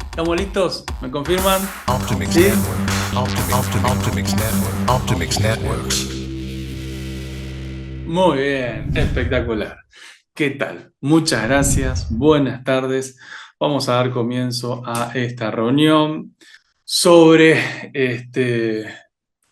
¿Estamos listos? ¿Me confirman? Optimix ¿Sí? Network. Optimix Network. Optimix Networks. Muy bien, espectacular. ¿Qué tal? Muchas gracias, buenas tardes. Vamos a dar comienzo a esta reunión sobre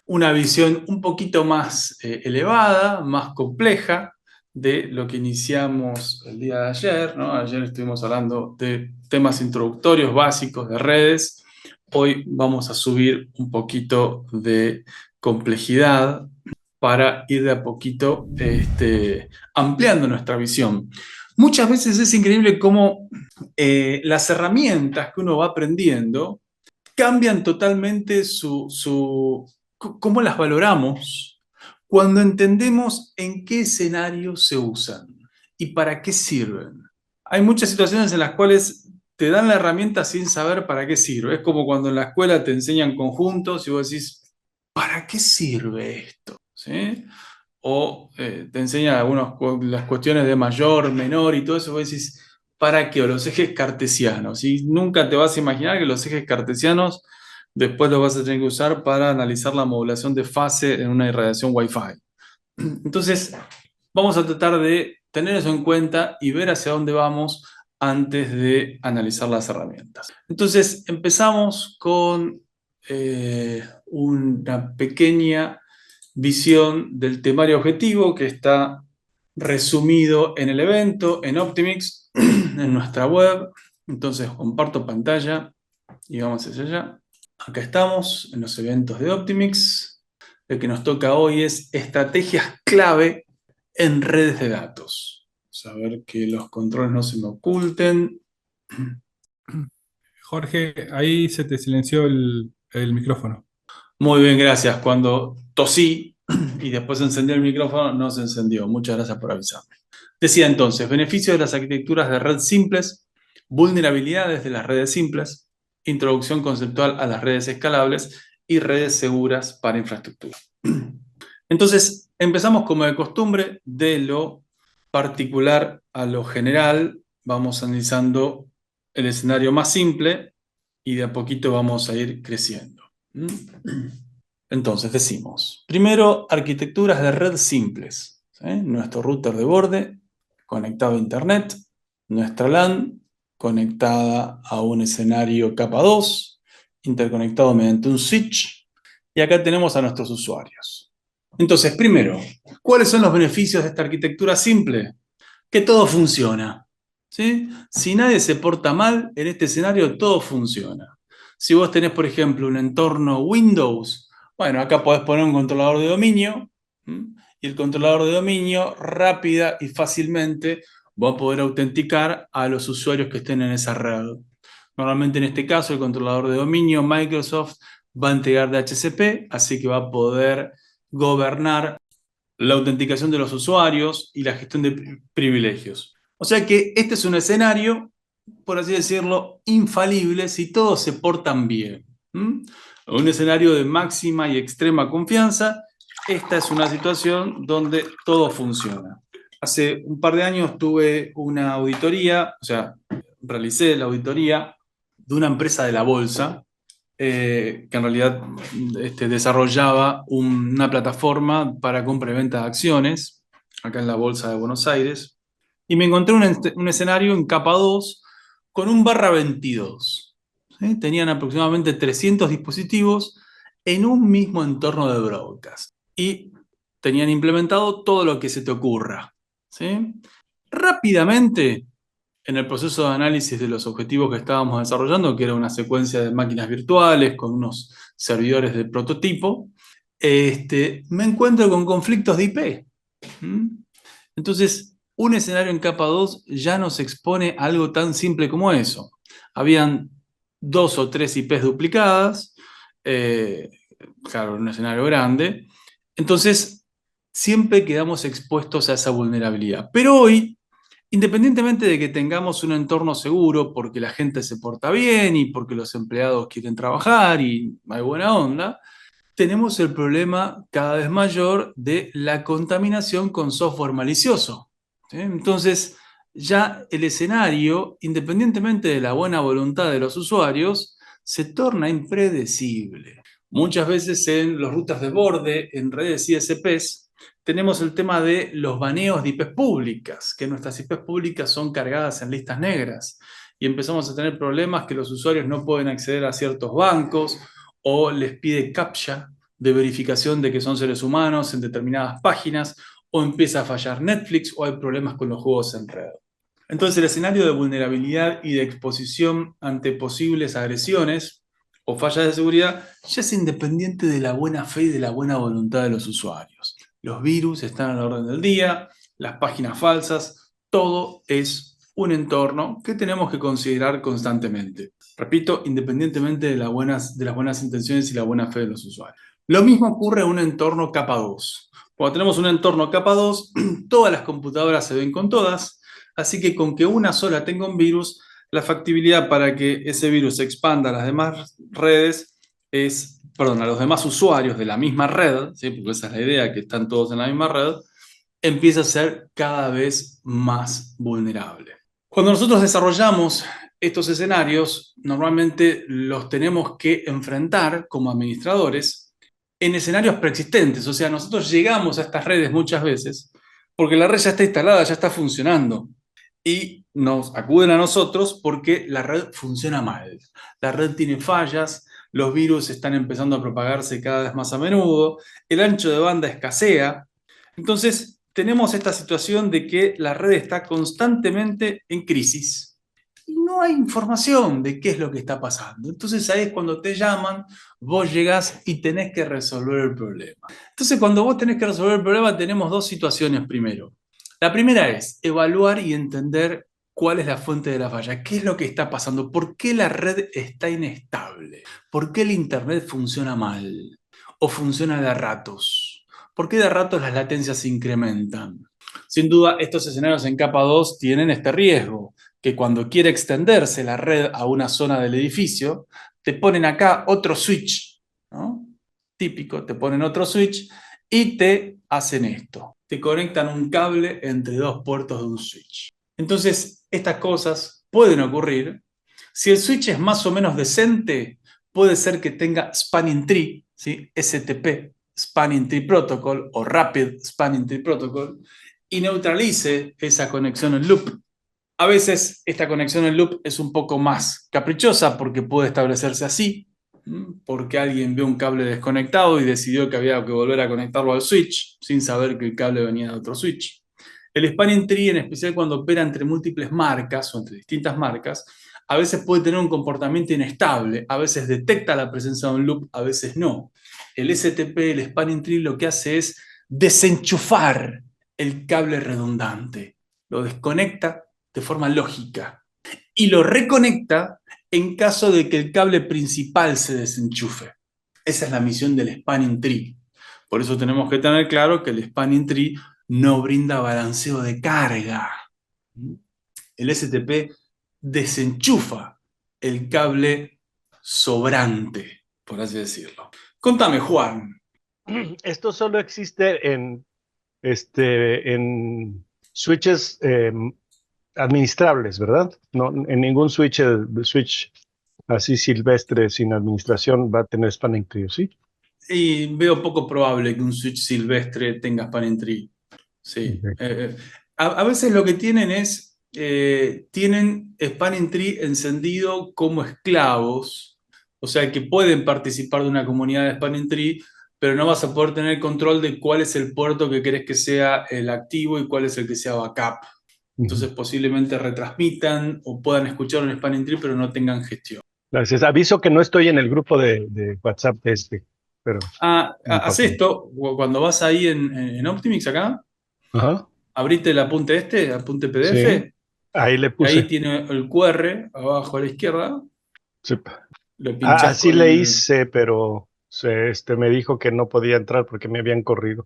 una visión un poquito más elevada, más compleja de lo que iniciamos el día de ayer, ¿no? Ayer estuvimos hablando de temas introductorios básicos de redes. Hoy vamos a subir un poquito de complejidad para ir de a poquito ampliando nuestra visión. Muchas veces es increíble cómo las herramientas que uno va aprendiendo cambian totalmente cómo las valoramos cuando entendemos en qué escenario se usan y para qué sirven. Hay muchas situaciones en las cuales te dan la herramienta sin saber para qué sirve. Es como cuando en la escuela te enseñan conjuntos y vos decís, ¿para qué sirve esto? ¿Sí? O te enseñan las cuestiones de mayor, menor y todo eso, vos decís, ¿para qué? O los ejes cartesianos. Y nunca te vas a imaginar que los ejes cartesianos después los vas a tener que usar para analizar la modulación de fase en una irradiación Wi-Fi. Entonces, vamos a tratar de tener eso en cuenta y ver hacia dónde vamos antes de analizar las herramientas. Entonces, empezamos con una pequeña visión del temario objetivo que está resumido en el evento, en Optimix, en nuestra web. Entonces, comparto pantalla y vamos hacia allá. Acá estamos en los eventos de Optimix. El que nos toca hoy es estrategias clave en redes de datos. Vamos a ver que los controles no se me oculten. Jorge, ahí se te silenció el micrófono. Muy bien, gracias. Cuando tosí y después encendí el micrófono, no se encendió. Muchas gracias por avisarme. Decía entonces, beneficios de las arquitecturas de red simples, vulnerabilidades de las redes simples, introducción conceptual a las redes escalables y redes seguras para infraestructura. Entonces, empezamos como de costumbre, de lo particular a lo general. Vamos analizando el escenario más simple y de a poquito vamos a ir creciendo. Entonces decimos, primero, arquitecturas de red simples. ¿Sí? Nuestro router de borde conectado a internet, nuestra LAN conectada a un escenario capa 2, interconectado mediante un switch, y acá tenemos a nuestros usuarios. Entonces, primero, ¿cuáles son los beneficios de esta arquitectura simple? Que todo funciona. ¿Sí? Si nadie se porta mal, en este escenario todo funciona. Si vos tenés, por ejemplo, un entorno Windows, bueno, acá podés poner un controlador de dominio, ¿m? Y el controlador de dominio rápida y fácilmente va a poder autenticar a los usuarios que estén en esa red. Normalmente en este caso el controlador de dominio Microsoft va a entregar DHCP, así que va a poder gobernar la autenticación de los usuarios y la gestión de privilegios. O sea que este es un escenario, por así decirlo, infalible si todos se portan bien. Un escenario de máxima y extrema confianza. Esta es una situación donde todo funciona. Hace un par de años tuve una auditoría, o sea, realicé la auditoría de una empresa de la bolsa que en realidad desarrollaba una plataforma para compra y venta de acciones, acá en la Bolsa de Buenos Aires, y me encontré un escenario en capa 2 con un barra 22. ¿Sí? Tenían aproximadamente 300 dispositivos en un mismo entorno de broadcast y tenían implementado todo lo que se te ocurra. ¿Sí? Rápidamente en el proceso de análisis de los objetivos que estábamos desarrollando, que era una secuencia de máquinas virtuales con unos servidores de prototipo, me encuentro con conflictos de IP. Entonces, un escenario en capa 2 ya nos expone a algo tan simple como eso. Habían 2 o 3 IPs duplicadas, eh, claro, en un escenario grande. Entonces, siempre quedamos expuestos a esa vulnerabilidad. Pero hoy, independientemente de que tengamos un entorno seguro porque la gente se porta bien y porque los empleados quieren trabajar y hay buena onda, tenemos el problema cada vez mayor de la contaminación con software malicioso. ¿Sí? Entonces, ya el escenario, independientemente de la buena voluntad de los usuarios, se torna impredecible. Muchas veces en los rutas de borde, en redes ISPs, tenemos el tema de los baneos de IPs públicas, que nuestras IPs públicas son cargadas en listas negras y empezamos a tener problemas que los usuarios no pueden acceder a ciertos bancos o les pide CAPTCHA de verificación de que son seres humanos en determinadas páginas, o empieza a fallar Netflix o hay problemas con los juegos en red. Entonces el escenario de vulnerabilidad y de exposición ante posibles agresiones o fallas de seguridad ya es independiente de la buena fe y de la buena voluntad de los usuarios. Los virus están a la orden del día, las páginas falsas, todo es un entorno que tenemos que considerar constantemente. Repito, independientemente de las buenas intenciones y la buena fe de los usuarios. Lo mismo ocurre en un entorno capa 2. Cuando tenemos un entorno capa 2, todas las computadoras se ven con todas, así que con que una sola tenga un virus, la factibilidad para que ese virus se expanda a las demás redes a los demás usuarios de la misma red, ¿sí? Porque esa es la idea, que están todos en la misma red, empieza a ser cada vez más vulnerable. Cuando nosotros desarrollamos estos escenarios, normalmente los tenemos que enfrentar como administradores en escenarios preexistentes. O sea, nosotros llegamos a estas redes muchas veces porque la red ya está instalada, ya está funcionando. Y nos acuden a nosotros porque la red funciona mal. La red tiene fallas, los virus están empezando a propagarse cada vez más a menudo, el ancho de banda escasea. Entonces, tenemos esta situación de que la red está constantemente en crisis y no hay información de qué es lo que está pasando. Entonces ahí es cuando te llaman, vos llegás y tenés que resolver el problema. Entonces cuando vos tenés que resolver el problema tenemos dos situaciones primero. La primera es evaluar y entender cuál es la fuente de la falla, qué es lo que está pasando, por qué la red está inestable, por qué el internet funciona mal o funciona de a ratos, por qué de a ratos las latencias se incrementan. Sin duda, estos escenarios en capa 2 tienen este riesgo, que cuando quiere extenderse la red a una zona del edificio, te ponen acá otro switch, ¿no? Típico, te ponen otro switch y te hacen esto. Te conectan un cable entre dos puertos de un switch. Entonces, estas cosas pueden ocurrir. Si el switch es más o menos decente, puede ser que tenga Spanning Tree, ¿sí? STP, Spanning Tree Protocol o Rapid Spanning Tree Protocol, y neutralice esa conexión en loop. A veces esta conexión en loop es un poco más caprichosa porque puede establecerse así, porque alguien vio un cable desconectado y decidió que había que volver a conectarlo al switch sin saber que el cable venía de otro switch. El spanning tree, en especial cuando opera entre múltiples marcas o entre distintas marcas, a veces puede tener un comportamiento inestable, a veces detecta la presencia de un loop, a veces no. El STP, el spanning tree, lo que hace es desenchufar el cable redundante, lo desconecta de forma lógica y lo reconecta en caso de que el cable principal se desenchufe. Esa es la misión del spanning tree. Por eso tenemos que tener claro que el spanning tree no brinda balanceo de carga. El STP desenchufa el cable sobrante, por así decirlo. Contame, Juan. Esto solo existe en switches administrables, ¿verdad? No, en ningún switch así silvestre sin administración va a tener spanning tree, ¿sí? Y veo poco probable que un switch silvestre tenga spanning tree. Sí. Okay. A veces lo que tienen es, tienen spanning tree encendido como esclavos, o sea que pueden participar de una comunidad de spanning tree, pero no vas a poder tener control de cuál es el puerto que querés que sea el activo y cuál es el que sea backup. Entonces posiblemente retransmitan o puedan escuchar un spanning tree, pero no tengan gestión. Gracias. Aviso que no estoy en el grupo de WhatsApp pero no Haz importa. esto, cuando vas ahí en Optimix acá, Ajá. abrite el apunte Sí, PDF, ahí le y ahí puse. tiene el QR abajo a la izquierda, Sí. lo pinchás Así con le el... hice, pero me dijo que no podía entrar porque me habían corrido.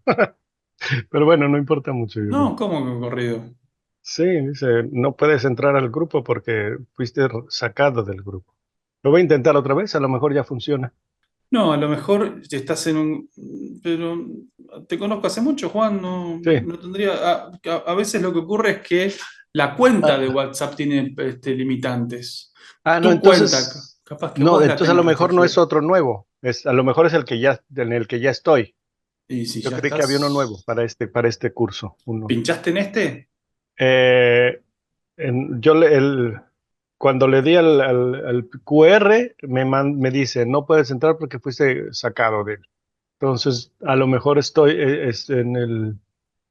Pero bueno, no importa mucho, yo creo. No, ¿cómo que corrido? Sí, dice, no puedes entrar al grupo porque fuiste sacado del grupo. Lo voy a intentar otra vez, a lo mejor ya funciona. No, a lo mejor estás en un... Pero te conozco hace mucho, Juan, no, Sí, no tendría... A veces lo que ocurre es que La cuenta de Ah, WhatsApp tiene limitantes. no, Tu cuenta, entonces, capaz que no, vos la entonces a lo tengas mejor no es restringida. otro nuevo. A lo mejor es en el que ya estoy. Y si Yo ya creí que había uno nuevo estás, para este curso. Uno. ¿pinchaste en este? Eh, cuando le di al QR, me dice, no puedes entrar porque fuiste sacado de él. Entonces, a lo mejor estoy es en el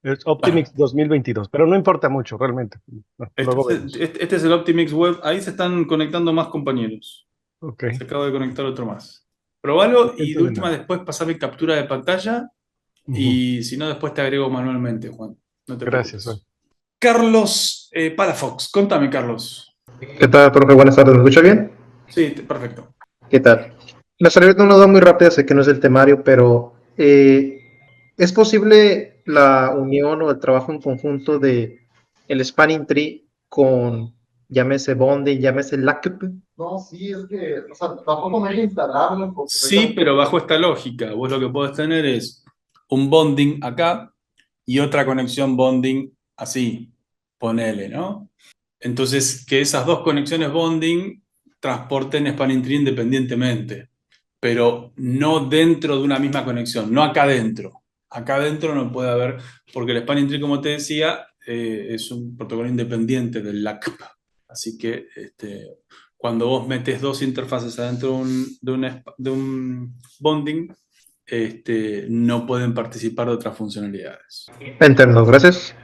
es Bueno, Optimix 2022, pero no importa mucho realmente. No, luego vemos. este es el Optimix Web. Ahí se están conectando más compañeros. Ok, Se acaba de conectar otro más. Probalo no y de entiendo última nada. después pasame captura de pantalla Ujú. y si no después te agrego manualmente, Juan. No te Gracias, Juan. preocupes. Carlos Palafox, contame, Carlos. ¿Qué tal, profe? Buenas tardes, ¿me escucha bien? Sí, perfecto. ¿Qué tal? Las preguntas no dan muy rápidas, sé que no es el temario, pero ¿es posible la unión o el trabajo en conjunto de el Spanning Tree con, llámese Bonding, llámese LACP? No, sí, es que, o sea, tampoco me hay que instalarlo porque Sí, pero bajo esta lógica, vos lo que podés tener es un bonding acá y otra conexión bonding así, ponele, ¿no? Entonces, que esas dos conexiones bonding transporten spanning tree independientemente, pero no dentro de una misma conexión, no acá dentro. Acá dentro no puede haber, porque el spanning tree, como te decía, es un protocolo independiente del LACP. Así que cuando vos metes dos interfaces adentro de un bonding, no pueden participar de otras funcionalidades. Entiendo, gracias.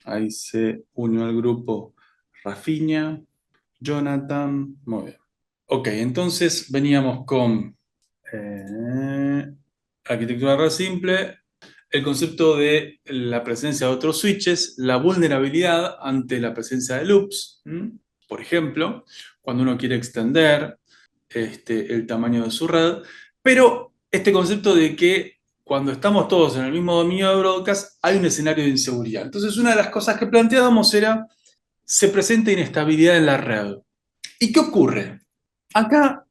Ahí se unió al grupo Rafinha, Jonathan, muy bien. Ok, entonces veníamos con arquitectura red simple, el concepto de la presencia de otros switches, la vulnerabilidad ante la presencia de loops, por ejemplo, cuando uno quiere extender el tamaño de su red, pero este concepto de que cuando estamos todos en el mismo dominio de broadcast hay un escenario de inseguridad. Entonces una de las cosas que planteábamos era, se presenta inestabilidad en la red. ¿Y qué ocurre? Acá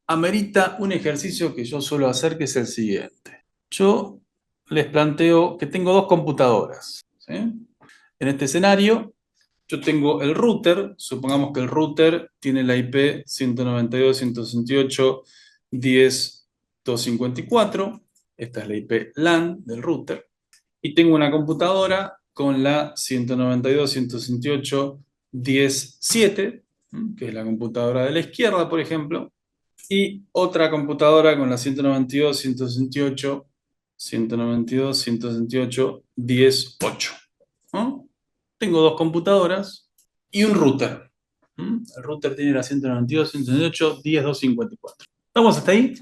amerita un ejercicio que yo suelo hacer, que es el siguiente. Yo les planteo que tengo dos computadoras, ¿sí? En este escenario, yo tengo el router, supongamos que el router tiene la IP 192.168.10.254, esta es la IP LAN del router, y tengo una computadora con la 192.168.10.7, que es la computadora de la izquierda, por ejemplo, y otra computadora con la 192, 168, 10.8. ¿No? Tengo dos computadoras y un router. El router tiene la 192, 168, 10.254. ¿Estamos hasta ahí?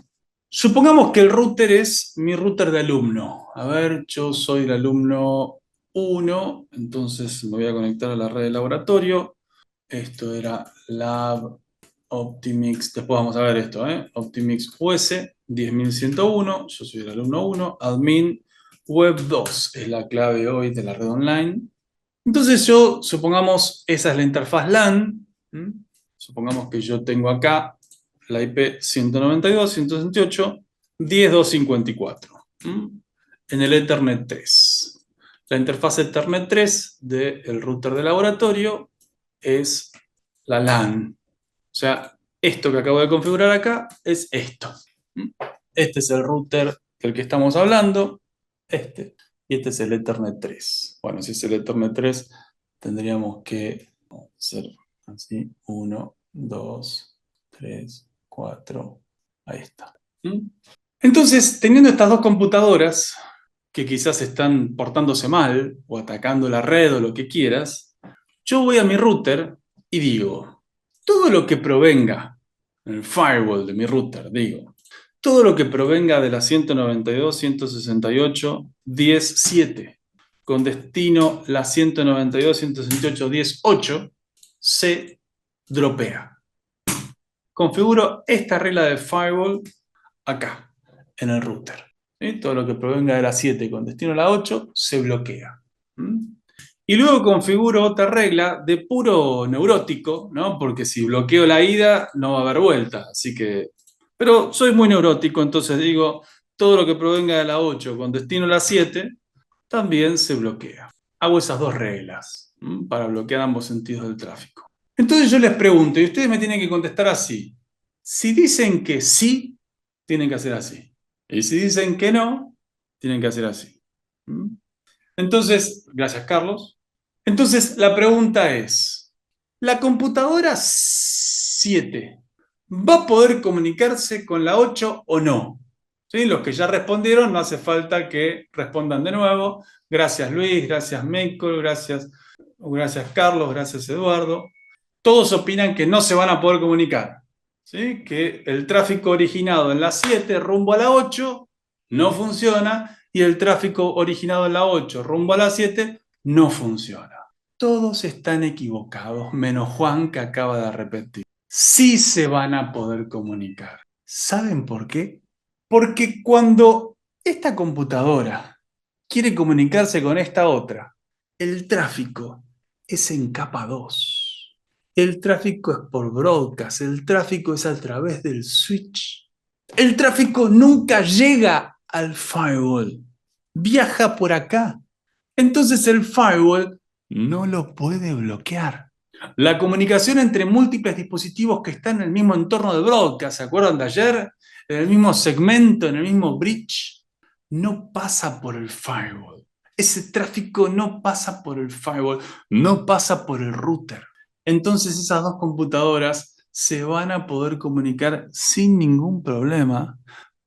Supongamos que el router es mi router de alumno. A ver, yo soy el alumno 1, entonces me voy a conectar a la red de laboratorio. Esto era Lab Optimix, después vamos a ver esto, Optimix US 10.101, yo soy el alumno 1, admin web 2 es la clave hoy de la red online. Entonces yo, supongamos, esa es la interfaz LAN, supongamos que yo tengo acá la IP 192.168.10.254, en el Ethernet 3. La interfaz Ethernet 3 del router de laboratorio es la LAN. O sea, esto que acabo de configurar acá es esto. Este es el router del que estamos hablando. Y este es el Ethernet 3. Bueno, si es el Ethernet 3, tendríamos que hacer así. 1, 2, 3, 4. Ahí está. Entonces, teniendo estas dos computadoras, que quizás están portándose mal, o atacando la red, o lo que quieras, yo voy a mi router y digo, todo lo que provenga, en el firewall de mi router, digo, todo lo que provenga de la 192.168.10.7, con destino la 192.168.10.8, se dropea. Configuro esta regla de firewall acá, en el router. ¿Sí? Todo lo que provenga de la 7 con destino a la 8 se bloquea. Y luego configuro otra regla de puro neurótico, ¿no? Porque si bloqueo la ida no va a haber vuelta. Así que. Pero soy muy neurótico, entonces digo, todo lo que provenga de la 8 con destino a la 7 también se bloquea. Hago esas dos reglas. para bloquear ambos sentidos del tráfico. Entonces yo les pregunto, y ustedes me tienen que contestar así. Si dicen que sí, tienen que hacer así. Y si dicen que no, tienen que hacer así. Entonces, gracias Carlos. Entonces la pregunta es, ¿la computadora 7 va a poder comunicarse con la 8 o no? ¿Sí? Los que ya respondieron, no hace falta que respondan de nuevo. Gracias Luis, gracias Michael, gracias Carlos, gracias Eduardo. Todos opinan que no se van a poder comunicar. ¿Sí? Que el tráfico originado en la 7 rumbo a la 8 no funciona y el tráfico originado en la 8 rumbo a la 7 no funciona. Todos están equivocados, menos Juan que acaba de repetir. Sí se van a poder comunicar. ¿Saben por qué? Porque cuando esta computadora quiere comunicarse con esta otra, el tráfico es en capa 2. El tráfico es por broadcast, el tráfico es a través del switch. El tráfico nunca llega al firewall, viaja por acá. Entonces el firewall no lo puede bloquear. La comunicación entre múltiples dispositivos que están en el mismo entorno de broadcast, ¿se acuerdan de ayer? En el mismo segmento, en el mismo bridge, no pasa por el firewall. Ese tráfico no pasa por el firewall, no pasa por el router. Entonces esas dos computadoras se van a poder comunicar sin ningún problema,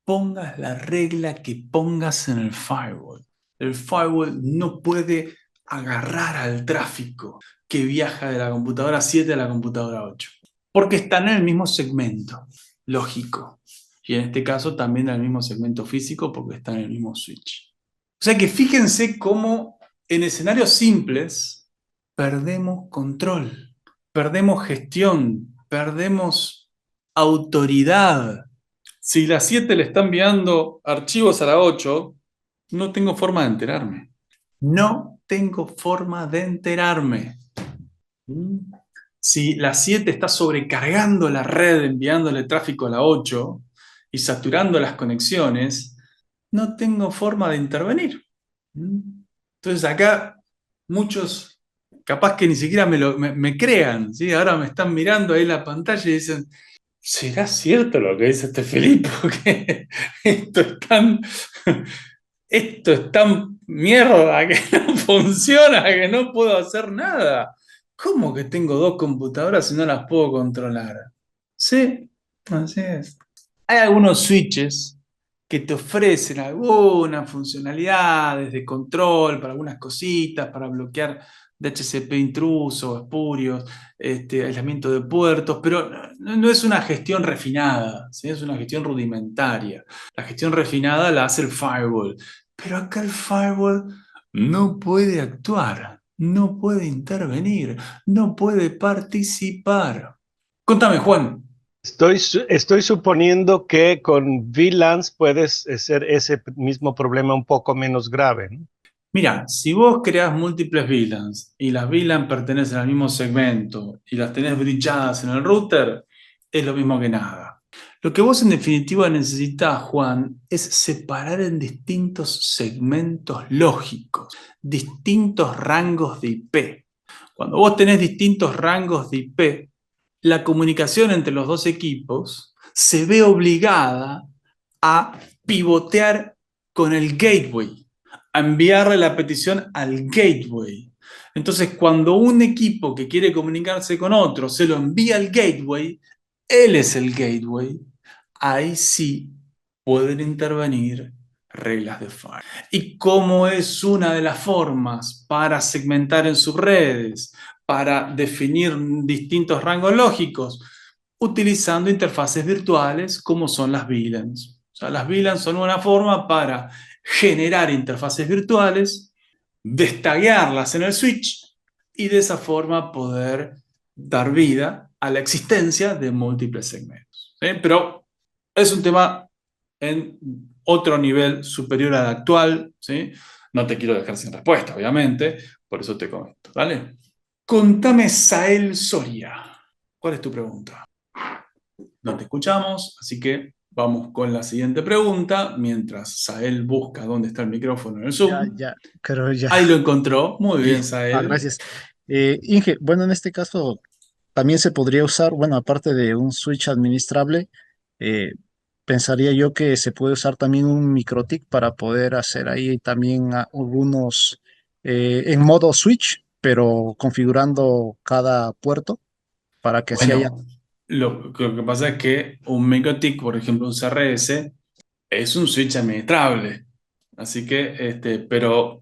pongas la regla que pongas en el firewall. El firewall no puede agarrar al tráfico que viaja de la computadora 7 a la computadora 8, porque están en el mismo segmento, lógico. Y en este caso también en el mismo segmento físico porque están en el mismo switch. O sea que fíjense cómo en escenarios simples perdemos control, perdemos gestión, perdemos autoridad. Si la 7 le está enviando archivos a la 8, no tengo forma de enterarme. No tengo forma de enterarme. Si la 7 está sobrecargando la red, enviándole tráfico a la 8 y saturando las conexiones, no tengo forma de intervenir. Entonces acá muchos capaz que ni siquiera me crean, ¿sí? Ahora me están mirando ahí la pantalla y dicen, ¿será cierto lo que dice este Felipe? Que esto es tan mierda que no funciona, que no puedo hacer nada. ¿Cómo que tengo dos computadoras y no las puedo controlar? Sí, así es. Hay algunos switches que te ofrecen algunas funcionalidades de control para algunas cositas, para bloquear DHCP intrusos, espurios, aislamiento de puertos, pero no es una gestión refinada, ¿sí? Es una gestión rudimentaria. La gestión refinada la hace el firewall, pero acá el firewall no puede actuar, no puede intervenir, no puede participar. Contame, Juan. Estoy suponiendo que con VLANs puedes hacer ese mismo problema un poco menos grave, ¿no? Mira, si vos creás múltiples VLANs y las VLAN pertenecen al mismo segmento y las tenés bridgeadas en el router, es lo mismo que nada. Lo que vos en definitiva necesitas, Juan, es separar en distintos segmentos lógicos, distintos rangos de IP. Cuando vos tenés distintos rangos de IP, la comunicación entre los dos equipos se ve obligada a pivotear con el gateway, a enviarle la petición al gateway. Entonces, cuando un equipo que quiere comunicarse con otro se lo envía al gateway, él es el gateway, ahí sí pueden intervenir reglas de firewall. Y como es una de las formas para segmentar en sus redes, para definir distintos rangos lógicos, utilizando interfaces virtuales como son las VLANs. O sea, las VLANs son una forma para generar interfaces virtuales, destaguearlas en el switch y de esa forma poder dar vida a la existencia de múltiples segmentos. ¿Sí? Pero es un tema en otro nivel superior al actual, ¿sí? No te quiero dejar sin respuesta, obviamente, por eso te comento, ¿vale? Contame, Sael Soria, ¿cuál es tu pregunta? No te escuchamos, así que vamos con la siguiente pregunta, mientras Sael busca dónde está el micrófono en el Zoom. Pero ya. Ahí lo encontró, muy bien, Sí. Sael. Gracias. Inge, bueno, en este caso también se podría usar, bueno, aparte de un switch administrable, eh, pensaría yo que se puede usar también un MikroTik para poder hacer ahí también algunos en modo switch, pero configurando cada puerto para que así haya. Bueno, lo que pasa es que un MikroTik, por ejemplo, un CRS, es un switch administrable. Así que, pero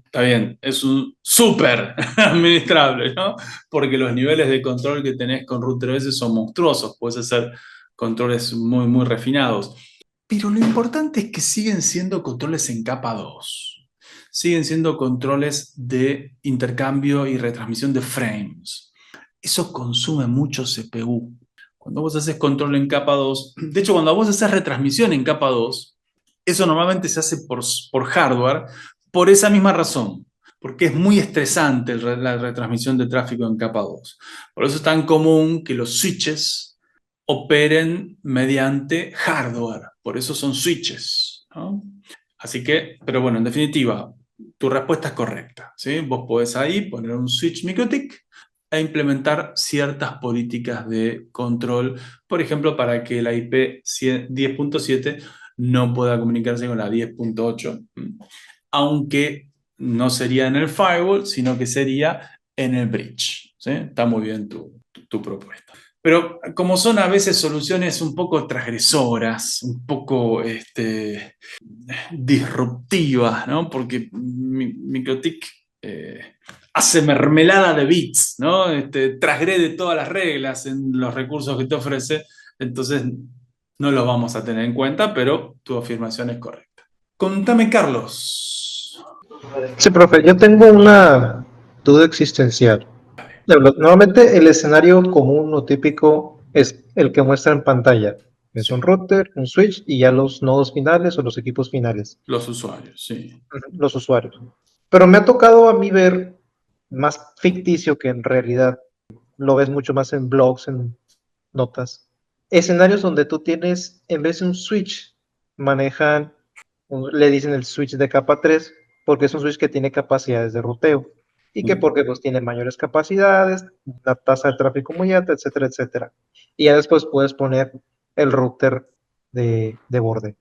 está bien, es un súper administrable, ¿no? Porque los niveles de control que tenés con router OS son monstruosos. Puedes hacer controles muy, muy refinados. Pero lo importante es que siguen siendo controles en capa 2. Siguen siendo controles de intercambio y retransmisión de frames. Eso consume mucho CPU. Cuando vos haces control en capa 2, de hecho, cuando vos haces retransmisión en capa 2, eso normalmente se hace por hardware, por esa misma razón, porque es muy estresante la retransmisión de tráfico en capa 2. Por eso es tan común que los switches operen mediante hardware, por eso son switches, ¿no? Así que, pero bueno, en definitiva, tu respuesta es correcta, ¿sí? Vos podés ahí poner un switch MikroTik e implementar ciertas políticas de control, por ejemplo, para que la IP 10.7 no pueda comunicarse con la 10.8, aunque no sería en el firewall, sino que sería en el bridge, ¿sí? Está muy bien tu propuesta. Pero como son a veces soluciones un poco transgresoras, un poco disruptivas, ¿no? Porque MikroTik hace mermelada de bits, ¿no? Transgrede todas las reglas en los recursos que te ofrece, entonces no lo vamos a tener en cuenta, pero tu afirmación es correcta. Contame, Carlos. Sí, profe, yo tengo una duda existencial. Normalmente el escenario común o típico es el que muestra en pantalla. Es Sí, un router, un switch y ya los nodos finales o los equipos finales, los usuarios, sí. los usuarios. Pero me ha tocado a mí ver más ficticio que en realidad. Lo ves mucho más en blogs, en notas. Escenarios donde tú tienes, en vez de un switch, manejan, le dicen el switch de capa 3 porque es un switch que tiene capacidades de ruteo. Y que porque pues tiene mayores capacidades, la tasa de tráfico muy alta, etcétera, etcétera. Y ya después puedes poner el router de borde.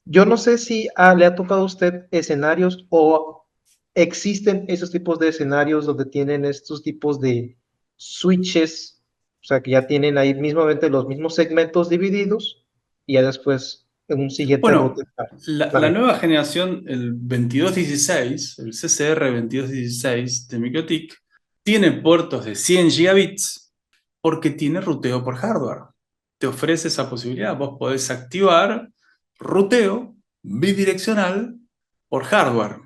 Yo no sé si le ha tocado a usted escenarios o existen esos tipos de escenarios donde tienen estos tipos de switches, o sea, que ya tienen ahí mismamente los mismos segmentos divididos y ya después en un siguiente Bueno, router. la nueva generación, el 2216, el CCR 2216 de MikroTik, tiene puertos de 100 gigabits porque tiene ruteo por hardware. Te ofrece esa posibilidad. Vos podés activar ruteo bidireccional por hardware.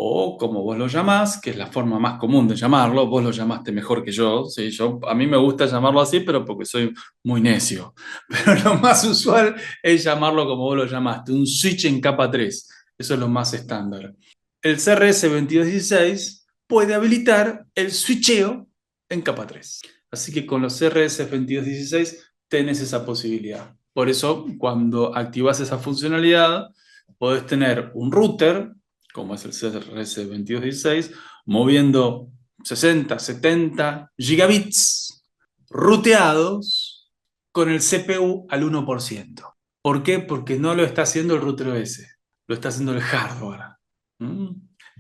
O como vos lo llamás, que es la forma más común de llamarlo, vos lo llamaste mejor que yo. ¿Sí? A mí me gusta llamarlo así, pero porque soy muy necio. Pero lo más usual es llamarlo como vos lo llamaste, un switch en capa 3. Eso es lo más estándar. El CRS 2216 puede habilitar el switcheo en capa 3. Así que con los CRS 2216 tenés esa posibilidad. Por eso, cuando activas esa funcionalidad, podés tener un router, como es el CRS 2216, moviendo 60, 70 gigabits ruteados con el CPU al 1%. ¿Por qué? Porque no lo está haciendo el router OS, lo está haciendo el hardware. ¿Mm?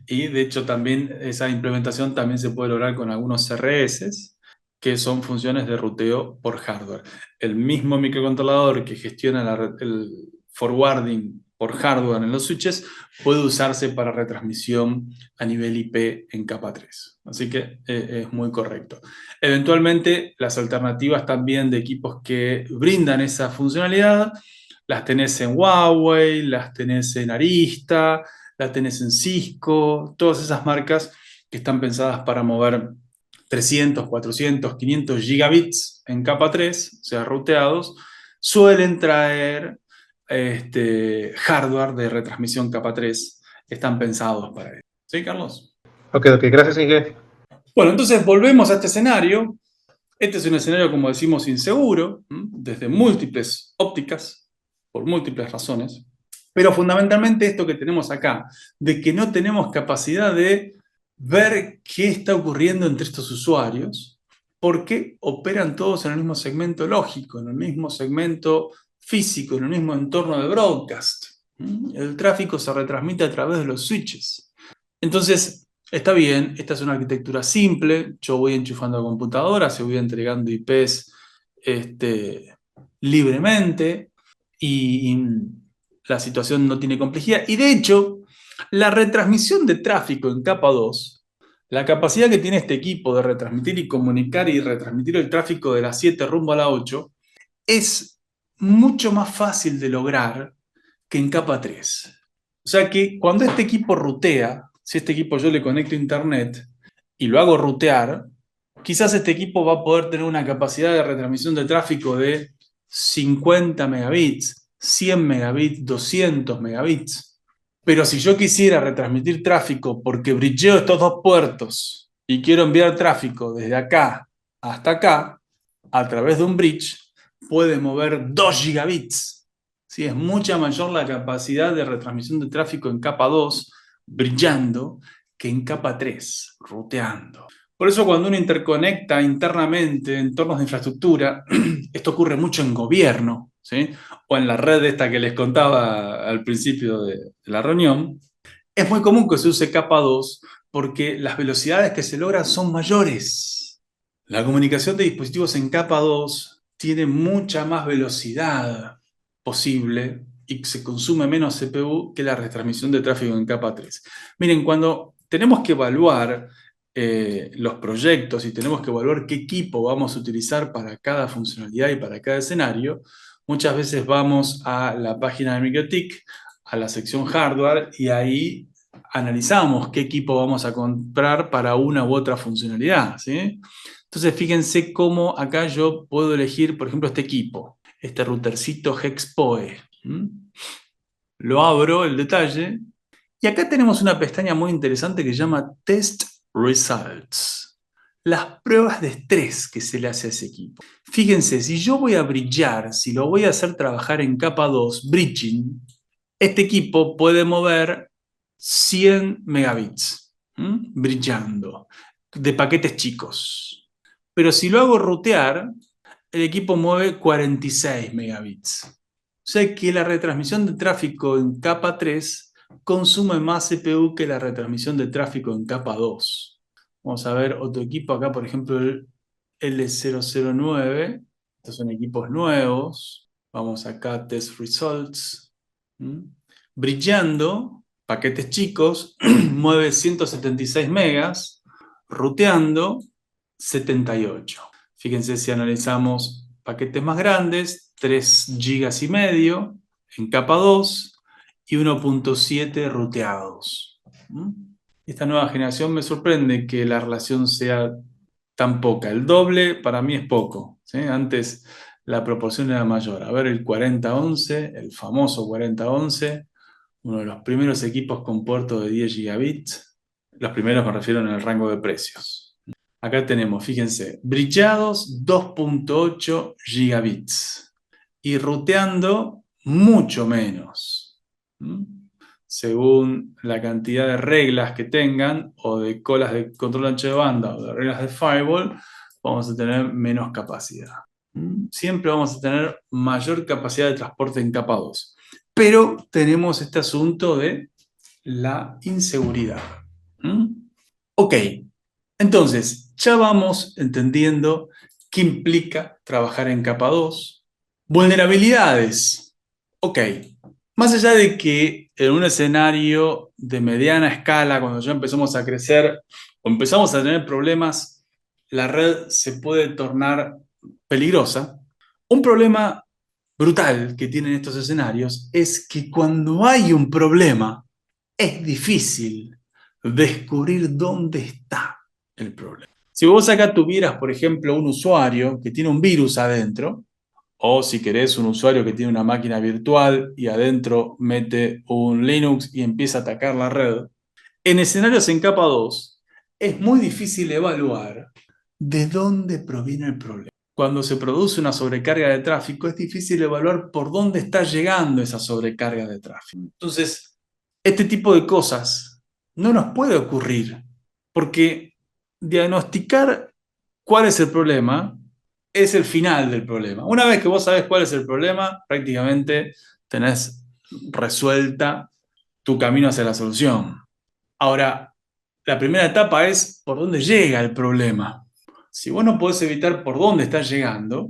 Y de hecho también esa implementación también se puede lograr con algunos CRS, que son funciones de ruteo por hardware. El mismo microcontrolador que gestiona el forwarding por hardware en los switches puede usarse para retransmisión a nivel IP en capa 3. Así que es muy correcto. Eventualmente, las alternativas también de equipos que brindan esa funcionalidad, las tenés en Huawei, las tenés en Arista, las tenés en Cisco, todas esas marcas que están pensadas para mover 300, 400, 500 gigabits en capa 3, o sea, ruteados, suelen traer hardware de retransmisión capa 3, están pensados para eso. ¿Sí, Carlos? Ok, gracias, Inge. Bueno, entonces volvemos a este escenario. Este es un escenario, como decimos, inseguro, desde múltiples ópticas, por múltiples razones, pero fundamentalmente esto que tenemos acá, de que no tenemos capacidad de ver qué está ocurriendo entre estos usuarios, porque operan todos en el mismo segmento lógico, en el mismo segmento físico, en el mismo entorno de broadcast. El tráfico se retransmite a través de los switches. Entonces, está bien, esta es una arquitectura simple, yo voy enchufando a computadoras, se voy entregando IPs libremente y la situación no tiene complejidad. Y de hecho, la retransmisión de tráfico en capa 2, la capacidad que tiene este equipo de retransmitir y comunicar y retransmitir el tráfico de la 7 rumbo a la 8, es mucho más fácil de lograr que en capa 3. O sea que cuando este equipo rutea, si este equipo yo le conecto a internet y lo hago rutear, quizás este equipo va a poder tener una capacidad de retransmisión de tráfico de 50 megabits, 100 megabits, 200 megabits. Pero si yo quisiera retransmitir tráfico porque bridgeo estos dos puertos y quiero enviar tráfico desde acá hasta acá, a través de un bridge, puede mover 2 gigabits. ¿Sí? Es mucha mayor la capacidad de retransmisión de tráfico en capa 2, brillando, que en capa 3, ruteando. Por eso cuando uno interconecta internamente entornos de infraestructura, esto ocurre mucho en gobierno, ¿sí? O en la red esta que les contaba al principio de la reunión, es muy común que se use capa 2 porque las velocidades que se logran son mayores. La comunicación de dispositivos en capa 2 tiene mucha más velocidad posible y se consume menos CPU que la retransmisión de tráfico en capa 3. Miren, cuando tenemos que evaluar los proyectos y tenemos que evaluar qué equipo vamos a utilizar para cada funcionalidad y para cada escenario, muchas veces vamos a la página de MikroTik, a la sección hardware, y ahí analizamos qué equipo vamos a comprar para una u otra funcionalidad, ¿sí? Entonces fíjense cómo acá yo puedo elegir, por ejemplo, este equipo, este routercito HexPoE. Lo abro, el detalle, y acá tenemos una pestaña muy interesante que se llama Test Results. Las pruebas de estrés que se le hace a ese equipo. Fíjense, si yo voy a bridgear, si lo voy a hacer trabajar en capa 2, bridging, este equipo puede mover 100 megabits, bridgeando, de paquetes chicos. Pero si lo hago rutear, el equipo mueve 46 megabits. O sea que la retransmisión de tráfico en capa 3 consume más CPU que la retransmisión de tráfico en capa 2. Vamos a ver otro equipo acá, por ejemplo, el L009. Estos son equipos nuevos. Vamos acá, Test Results. Brillando, paquetes chicos, mueve 176 megas, ruteando 78. Fíjense si analizamos paquetes más grandes, 3 gigas y medio en capa 2 y 1.7 ruteados. Esta nueva generación me sorprende que la relación sea tan poca. El doble para mí es poco, ¿sí? Antes la proporción era mayor. A ver, el 4011, el famoso 4011, uno de los primeros equipos con puerto de 10 gigabits. Los primeros me refiero en el rango de precios. Acá tenemos, fíjense, brillados 2.8 gigabits y ruteando mucho menos. Según la cantidad de reglas que tengan o de colas de control ancho de banda o de reglas de firewall, vamos a tener menos capacidad. Siempre vamos a tener mayor capacidad de transporte en capa 2. Pero tenemos este asunto de la inseguridad. Ok, entonces ya vamos entendiendo qué implica trabajar en capa 2. Vulnerabilidades. Ok, más allá de que en un escenario de mediana escala, cuando ya empezamos a crecer o empezamos a tener problemas, la red se puede tornar peligrosa. Un problema brutal que tienen estos escenarios es que cuando hay un problema, es difícil descubrir dónde está el problema. Si vos acá tuvieras, por ejemplo, un usuario que tiene un virus adentro, o si querés un usuario que tiene una máquina virtual y adentro mete un Linux y empieza a atacar la red, en escenarios en capa 2 es muy difícil evaluar de dónde proviene el problema. Cuando se produce una sobrecarga de tráfico, es difícil evaluar por dónde está llegando esa sobrecarga de tráfico. Entonces, este tipo de cosas no nos puede ocurrir Porque diagnosticar cuál es el problema es el final del problema. Una vez que vos sabés cuál es el problema, prácticamente tenés resuelta tu camino hacia la solución. Ahora, la primera etapa es por dónde llega el problema. Si vos no podés evitar por dónde está llegando,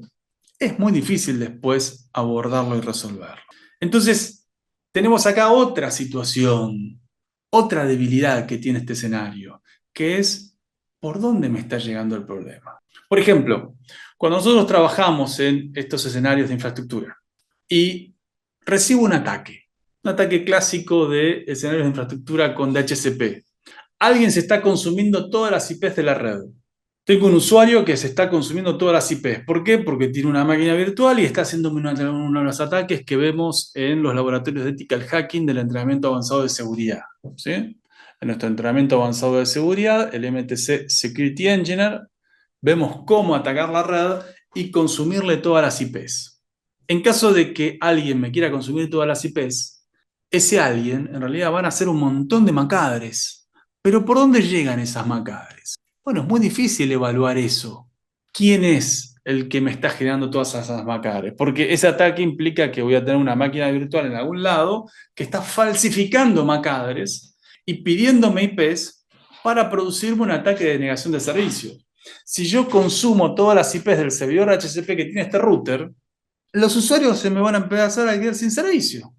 es muy difícil después abordarlo y resolverlo. Entonces, tenemos acá otra situación, otra debilidad que tiene este escenario, que es por dónde me está llegando el problema. Por ejemplo, cuando nosotros trabajamos en estos escenarios de infraestructura y recibo un ataque clásico de escenarios de infraestructura con DHCP. Alguien se está consumiendo todas las IPs de la red. Tengo un usuario que se está consumiendo todas las IPs. ¿Por qué? Porque tiene una máquina virtual y está haciendo uno de los ataques que vemos en los laboratorios de ethical hacking del entrenamiento avanzado de seguridad. ¿Sí? En nuestro entrenamiento avanzado de seguridad, el MTC Security Engineer, vemos cómo atacar la red y consumirle todas las IPs. En caso de que alguien me quiera consumir todas las IPs, ese alguien en realidad van a ser un montón de macadres. Pero ¿por dónde llegan esas macadres? Bueno, es muy difícil evaluar eso. ¿Quién es el que me está generando todas esas macadres? Porque ese ataque implica que voy a tener una máquina virtual en algún lado que está falsificando macadres y pidiéndome IPs para producirme un ataque de negación de servicio. Si yo consumo todas las IPs del servidor HCP que tiene este router, los usuarios se me van a empezar a quedar sin servicio.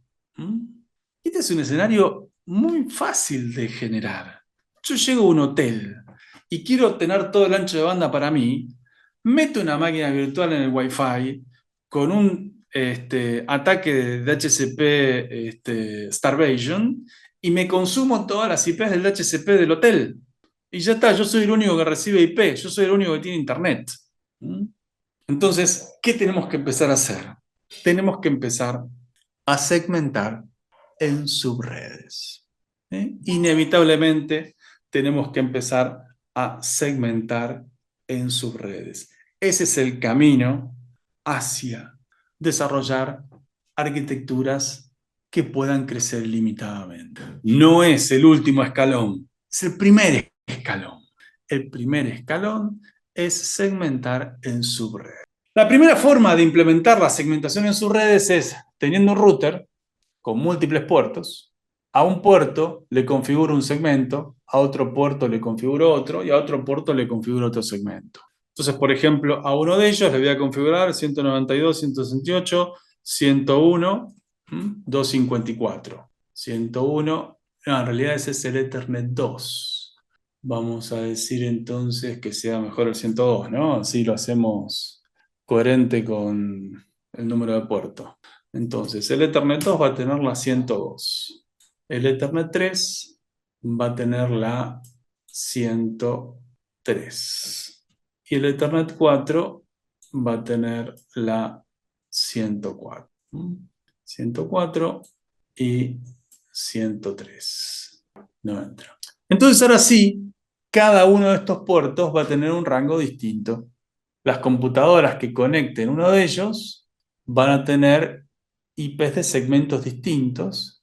Este es un escenario muy fácil de generar. Yo llego a un hotel y quiero tener todo el ancho de banda para mí, meto una máquina virtual en el Wi-Fi con un ataque de DHCP Starvation y me consumo todas las IPs del DHCP del hotel. Y ya está, yo soy el único que recibe IP, yo soy el único que tiene internet. Entonces, ¿qué tenemos que empezar a hacer? Tenemos que empezar a segmentar en subredes. Inevitablemente tenemos que empezar a segmentar en subredes. Ese es el camino hacia desarrollar arquitecturas que puedan crecer ilimitadamente. No es el último escalón, es el primer escalón. El primer escalón es segmentar en subredes. La primera forma de implementar la segmentación en subredes es teniendo un router con múltiples puertos. A un puerto le configuro un segmento, a otro puerto le configuro otro y a otro puerto le configuro otro segmento. Entonces, por ejemplo, a uno de ellos le voy a configurar 192, 168, 101, 254. 101, no, en realidad ese es el Ethernet 2. Vamos a decir entonces que sea mejor el 102, ¿no? Así lo hacemos coherente con el número de puerto. Entonces, el Ethernet 2 va a tener la 102. El Ethernet 3 va a tener la 103. Y el Ethernet 4 va a tener la 104. 104 y 103. No entra. Entonces, ahora sí, cada uno de estos puertos va a tener un rango distinto. Las computadoras que conecten uno de ellos van a tener IPs de segmentos distintos.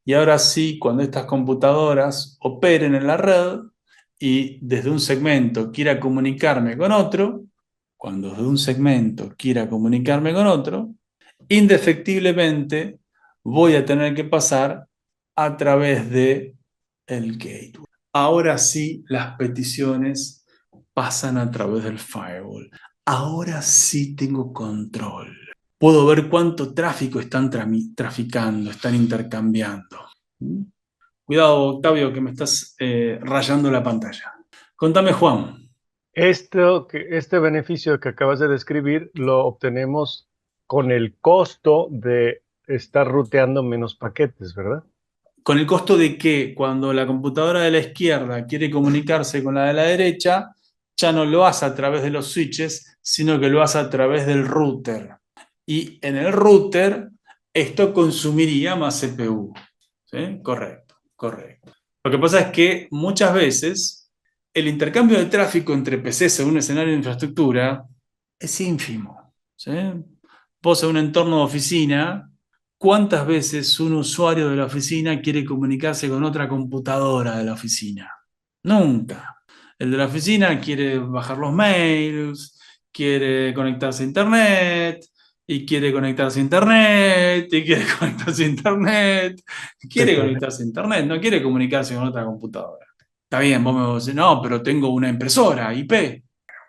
Y ahora sí, cuando estas computadoras operen en la red y desde un segmento quiera comunicarme con otro, cuando desde un segmento quiera comunicarme con otro, indefectiblemente voy a tener que pasar a través de el gateway. Ahora sí, las peticiones pasan a través del firewall. Ahora sí tengo control. Puedo ver cuánto tráfico están traficando, están intercambiando. Cuidado, Octavio, que me estás rayando la pantalla. Contame, Juan. Este beneficio que acabas de describir lo obtenemos con el costo de estar ruteando menos paquetes, ¿verdad? Con el costo de que cuando la computadora de la izquierda quiere comunicarse con la de la derecha, ya no lo hace a través de los switches, sino que lo hace a través del router. Y en el router, esto consumiría más CPU. ¿Sí? Correcto. Lo que pasa es que muchas veces el intercambio de tráfico entre PCs en un escenario de infraestructura es ínfimo. ¿Sí? Vos en un entorno de oficina, ¿cuántas veces un usuario de la oficina quiere comunicarse con otra computadora de la oficina? Nunca. El de la oficina quiere bajar los mails, quiere conectarse a internet, y quiere conectarse a internet, y quiere conectarse a internet, quiere conectarse a internet, no quiere comunicarse con otra computadora. Está bien, vos me decís, no, pero tengo una impresora, IP.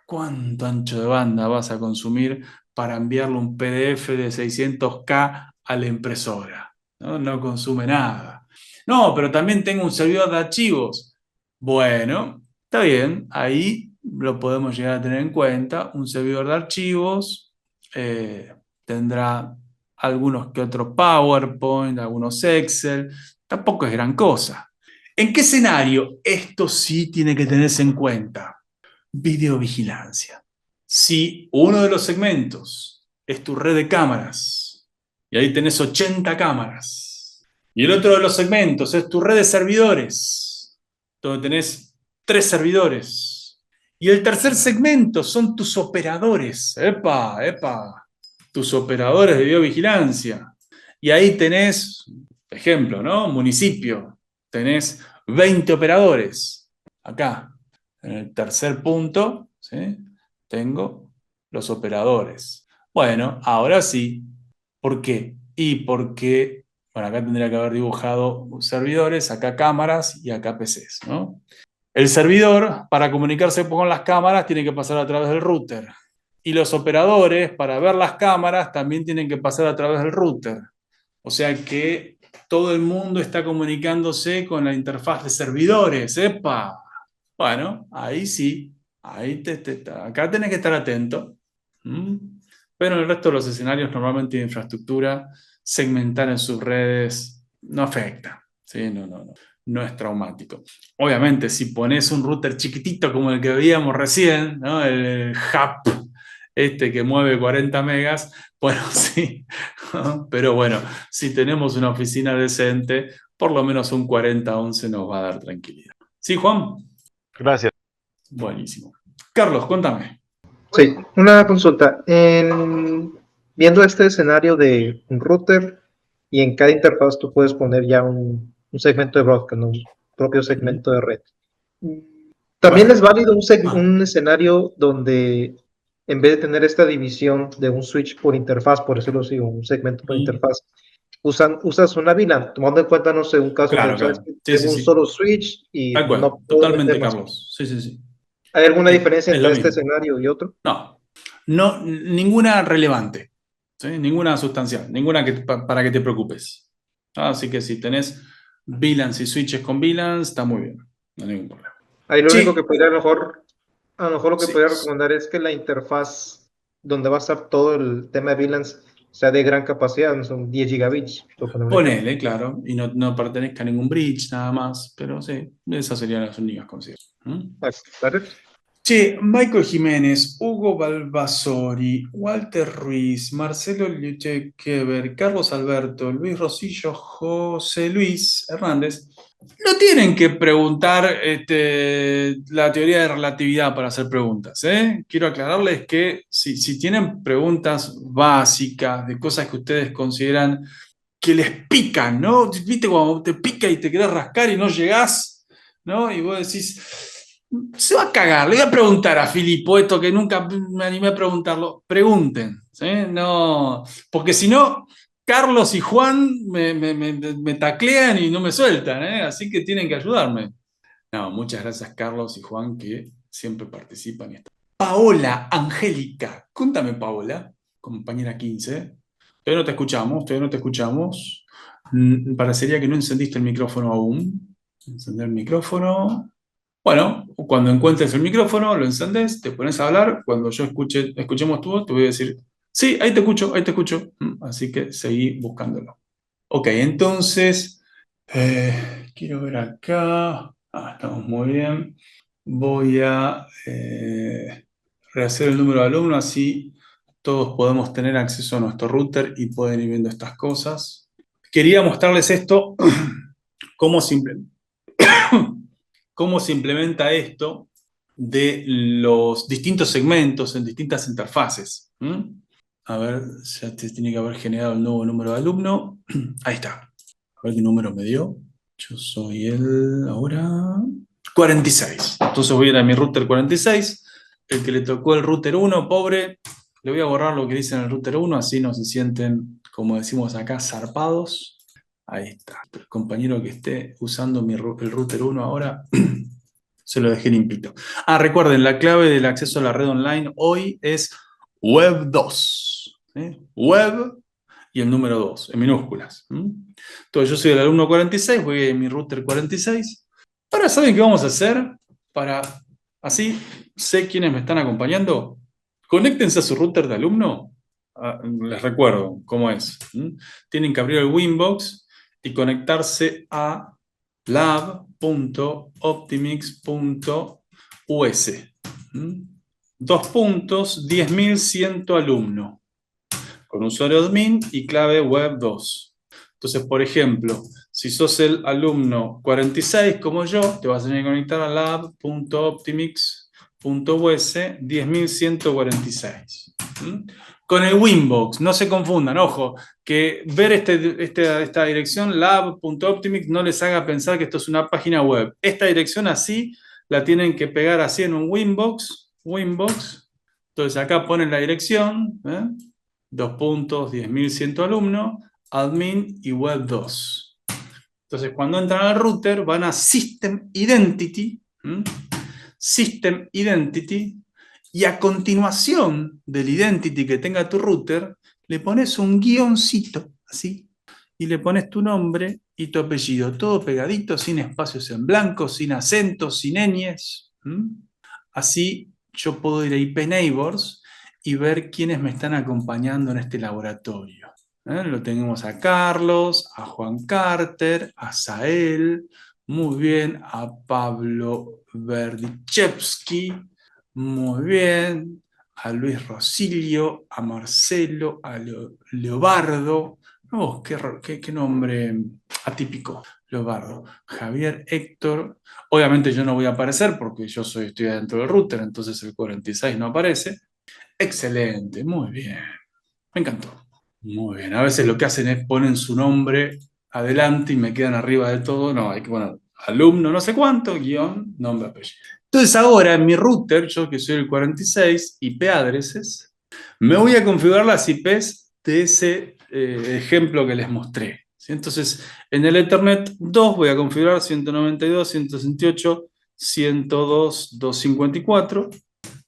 ¿Cuánto ancho de banda vas a consumir para enviarle un PDF de 600K a la impresora? No, no consume nada. No, pero también tengo un servidor de archivos. Bueno, está bien, ahí lo podemos llegar a tener en cuenta. Un servidor de archivos tendrá algunos que otros PowerPoint, algunos Excel, tampoco es gran cosa. ¿En qué escenario esto sí tiene que tenerse en cuenta? Videovigilancia. Si uno de los segmentos es tu red de cámaras, y ahí tenés 80 cámaras, y el otro de los segmentos es tu red de servidores, donde tenés 3 servidores, y el tercer segmento son tus operadores, tus operadores de videovigilancia, y ahí tenés, ejemplo, ¿no? Municipio, tenés 20 operadores, acá. En el tercer punto, ¿sí? Tengo los operadores. Bueno, ahora sí. ¿Por qué? Y porque, bueno, acá tendría que haber dibujado servidores, acá cámaras y acá PCs, ¿no? El servidor, para comunicarse con las cámaras, tiene que pasar a través del router. Y los operadores, para ver las cámaras, también tienen que pasar a través del router. O sea que todo el mundo está comunicándose con la interfaz de servidores. ¡Epa! Bueno, ahí sí, acá tenés que estar atento. ¿Mm? Pero en el resto de los escenarios, normalmente de infraestructura, segmentar en sus redes no afecta. ¿Sí? No es traumático. Obviamente, si pones un router chiquitito como el que veíamos recién, ¿no? El hub este que mueve 40 megas, bueno, sí. Pero bueno, si tenemos una oficina decente, por lo menos un 4011 nos va a dar tranquilidad. ¿Sí, Juan? Gracias. Buenísimo. Carlos, cuéntame. Sí, una consulta. Viendo este escenario de un router y en cada interfaz tú puedes poner ya un segmento de broadcast, ¿no? Un propio segmento de red. También Bueno, es válido un escenario donde en vez de tener esta división de un switch por interfaz, por decirlo así, un segmento por interfaz, usas una VLAN, tomando en cuenta, no sé, un caso que claro, sabes claro. que Sí, tengo sí, un sí. solo switch y Tal cual. no puedo meter Totalmente, más. Carlos. Sí, sí, sí. ¿Hay alguna diferencia Es lo entre este mismo. escenario y otro? No, no, ninguna relevante. ¿Sí? Ninguna sustancial. Ninguna para que te preocupes. Así que si tenés VLANs y switches con VLANs, está muy bien. No hay ningún problema. Ahí lo único que Sí, podría a lo mejor lo que sí. podría recomendar es que la interfaz donde va a estar todo el tema de VLANs sea de gran capacidad, no son 10 gigabits, por poner un ejemplo. Ponele, claro. Y no pertenezca a ningún bridge, nada más. Pero sí, esas serían las únicas consideraciones. ¿Mm? ¿Vale? Che, Michael Jiménez, Hugo Balbasori, Walter Ruiz, Marcelo Liuchequever, Carlos Alberto, Luis Rosillo, José Luis Hernández, no tienen que preguntar la teoría de relatividad para hacer preguntas, ¿eh? Quiero aclararles que si tienen preguntas básicas de cosas que ustedes consideran que les pican, ¿no? ¿Viste cuando te pica y te querés rascar y no llegás, ¿no? Y vos decís, se va a cagar, le voy a preguntar a Filipo esto que nunca me animé a preguntarlo. Pregunten, ¿sí? No, porque si no, Carlos y Juan me taclean y no me sueltan, ¿eh? Así que tienen que ayudarme. No, muchas gracias Carlos y Juan que siempre participan. Paola Angélica, cuéntame Paola, compañera 15. Todavía no te escuchamos, todavía no te escuchamos. Parecería que no encendiste el micrófono aún. Encender el micrófono. Bueno, cuando encuentres el micrófono, lo encendés, te pones a hablar. Cuando yo escuchemos tu voz, te voy a decir, sí, ahí te escucho, ahí te escucho. Así que seguí buscándolo. Ok, entonces, quiero ver acá. Estamos muy bien. Voy a rehacer el número de alumnos, así todos podemos tener acceso a nuestro router y pueden ir viendo estas cosas. Quería mostrarles esto, cómo se implementa esto de los distintos segmentos en distintas interfaces. A ver, ya te tiene que haber generado el nuevo número de alumno. Ahí está. A ver qué número me dio. Yo soy el ahora. 46. Entonces voy a ir a mi router 46. El que le tocó el router 1, pobre, le voy a borrar lo que dice en el router 1, así no se sienten, como decimos acá, zarpados. Ahí está. El compañero que esté usando el router 1 ahora, se lo dejé limpito. Recuerden, la clave del acceso a la red online hoy es Web 2. ¿Sí? Web y el número 2, en minúsculas. Entonces yo soy el alumno 46, voy a mi router 46. Ahora, ¿saben qué vamos a hacer? Para así sé quiénes me están acompañando. Conéctense a su router de alumno. Les recuerdo cómo es. Tienen que abrir el Winbox y conectarse a lab.optimix.us. 10.100 alumno. Con usuario admin y clave web 2. Entonces, por ejemplo, si sos el alumno 46 como yo, te vas a tener que conectar a lab.optimix.us 10.146. Con el Winbox, no se confundan, ojo, que ver esta dirección lab.optimix no les haga pensar que esto es una página web. Esta dirección así la tienen que pegar así en un Winbox. Entonces acá ponen la dirección, 10.100 alumnos, admin y web 2. Entonces cuando entran al router van a System Identity, y a continuación del identity que tenga tu router, le pones un guioncito, así, y le pones tu nombre y tu apellido, todo pegadito, sin espacios en blanco, sin acentos, sin ñes. Así yo puedo ir a IP Neighbors y ver quiénes me están acompañando en este laboratorio. Lo tenemos a Carlos, a Juan Carter, a Sael, muy bien, a Pablo Verdichevsky, muy bien, a Luis Rosilio, a Marcelo, a Leobardo. Oh, qué nombre atípico, Leobardo. Javier, Héctor. Obviamente yo no voy a aparecer porque yo estoy dentro del router, entonces el 46 no aparece. Excelente, muy bien. Me encantó. Muy bien. A veces lo que hacen es ponen su nombre adelante y me quedan arriba de todo. No, hay que poner alumno no sé cuánto, guión, nombre, apellido. Entonces ahora en mi router, yo que soy el 46, IP addresses, me voy a configurar las IPs de ese ejemplo que les mostré. ¿Sí? Entonces en el Ethernet 2 voy a configurar 192.168.102.254.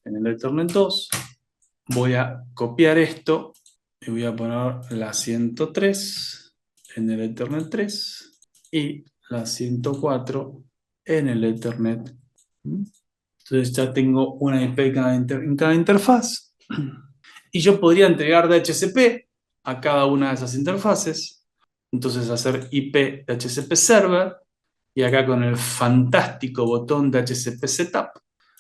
En el Ethernet 2 voy a copiar esto y voy a poner la 103 en el Ethernet 3 y la 104 en el Ethernet. Entonces ya tengo una IP en cada interfaz. Y yo podría entregar DHCP a cada una de esas interfaces. Entonces hacer IP DHCP Server. Y acá con el fantástico botón DHCP Setup,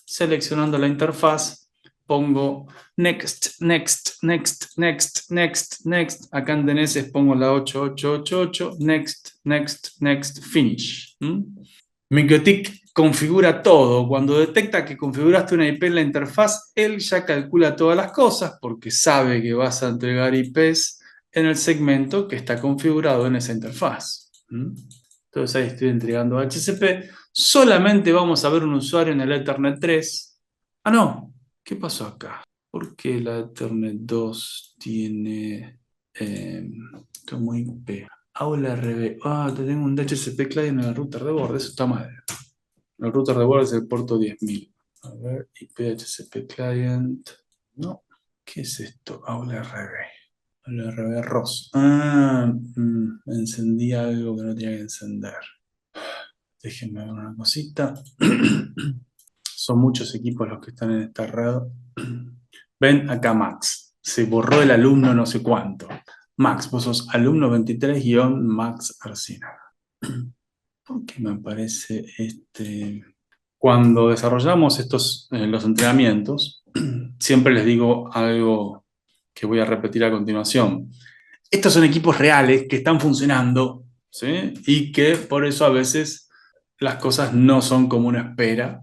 seleccionando la interfaz, pongo Next, Next, Next, Next, Next, Next. Acá en DNS pongo la 8888, Next, Next, Next, Finish. MikroTik configura todo. Cuando detecta que configuraste una IP en la interfaz, él ya calcula todas las cosas porque sabe que vas a entregar IPs en el segmento que está configurado en esa interfaz. Entonces ahí estoy entregando HCP. Solamente vamos a ver un usuario en el Ethernet 3. No. ¿Qué pasó acá? ¿Por qué la Ethernet 2 tiene como IP? Aula RB. Tengo un DHCP client en el router de borde. Eso está mal. El router de borde es el puerto 10.000. A ver, IP DHCP client. No. ¿Qué es esto? Aula RB. Aula RB ROS. Encendí algo que no tenía que encender. Déjenme ver una cosita. Son muchos equipos los que están en esta red. Ven acá, Max. Se borró el alumno no sé cuánto. Max, vos sos alumno 23-Max Arcinaga. ¿Por qué me aparece este? Cuando desarrollamos los entrenamientos, siempre les digo algo que voy a repetir a continuación. Estos son equipos reales que están funcionando, ¿sí? Y que por eso a veces las cosas no son como uno espera,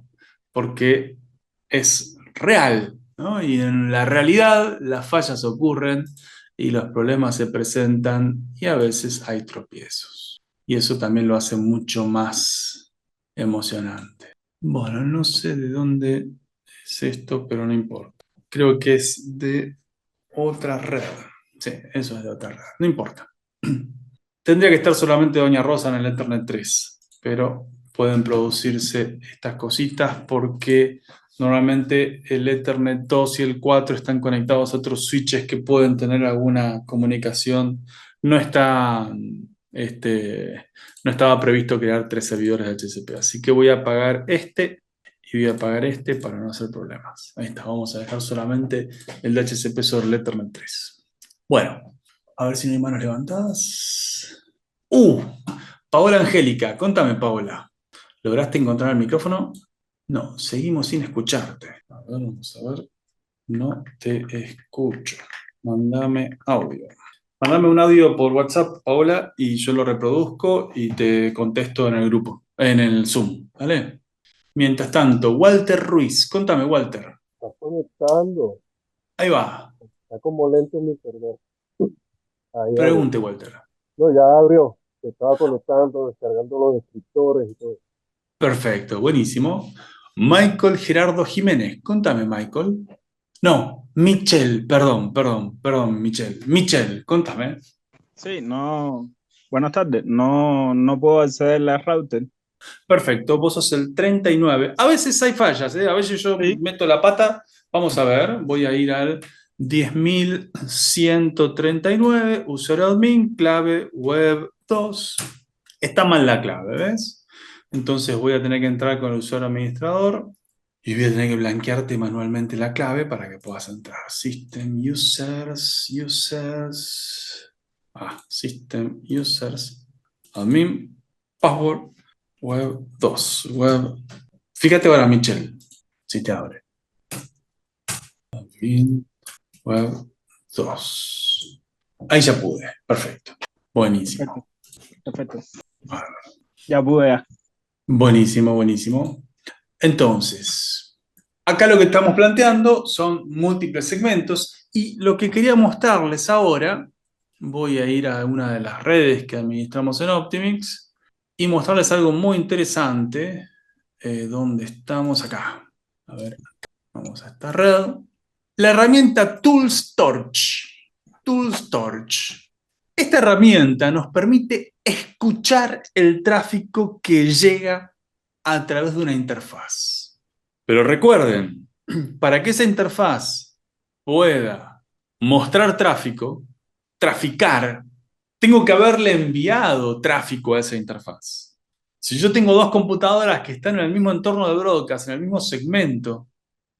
porque es real, ¿no? Y en la realidad las fallas ocurren y los problemas se presentan y a veces hay tropiezos. Y eso también lo hace mucho más emocionante. Bueno, no sé de dónde es esto, pero no importa. Creo que es de otra red. Sí, eso es de otra red. No importa. Tendría que estar solamente Doña Rosa en el Ethernet 3, pero pueden producirse estas cositas porque normalmente el Ethernet 2 y el 4 están conectados a otros switches que pueden tener alguna comunicación. No está, no estaba previsto crear 3 servidores de HCP, así que voy a apagar este y voy a apagar este para no hacer problemas. Ahí está, vamos a dejar solamente el de HCP sobre el Ethernet 3. Bueno, a ver si no hay manos levantadas. Paola Angélica, contame, Paola. ¿Lograste encontrar el micrófono? No, seguimos sin escucharte. A ver, vamos a ver. No te escucho. Mándame audio. Mándame un audio por WhatsApp, Paola, y yo lo reproduzco y te contesto en el grupo, en el Zoom, ¿vale? Mientras tanto, Walter Ruiz. Contame, Walter. Está conectando. Ahí va. Está como lento mi internet. Ahí abre. Pregunte, Walter. No, ya abrió. Se estaba conectando, descargando los descriptores y todo. Perfecto, buenísimo. Michael Gerardo Jiménez. Contame, Michael. No, Michelle, perdón, Michelle. Michelle, contame. Sí, no. Buenas tardes. No puedo acceder a la router. Perfecto, vos sos el 39. A veces hay fallas, ¿eh? A veces yo Sí. meto la pata. Vamos a ver, voy a ir al 10.139, usuario admin, clave web 2. Está mal la clave, ¿ves? Entonces voy a tener que entrar con el usuario administrador y voy a tener que blanquearte manualmente la clave para que puedas entrar. System users, system users, admin, password, web 2, web. Fíjate ahora, Michelle, si te abre. Admin, web 2. Ahí ya pude, perfecto. Buenísimo. Perfecto. Bárbaro. Ya pude. Ya. Buenísimo, buenísimo. Entonces, acá lo que estamos planteando son múltiples segmentos y lo que quería mostrarles ahora, voy a ir a una de las redes que administramos en Optimix y mostrarles algo muy interesante. ¿Dónde estamos? Acá. A ver, vamos a esta red. La herramienta Tools Torch. Tools Torch. Esta herramienta nos permite escuchar el tráfico que llega a través de una interfaz. Pero recuerden, para que esa interfaz pueda mostrar tráfico, traficar, tengo que haberle enviado tráfico a esa interfaz. Si yo tengo dos computadoras que están en el mismo entorno de broadcast, en el mismo segmento,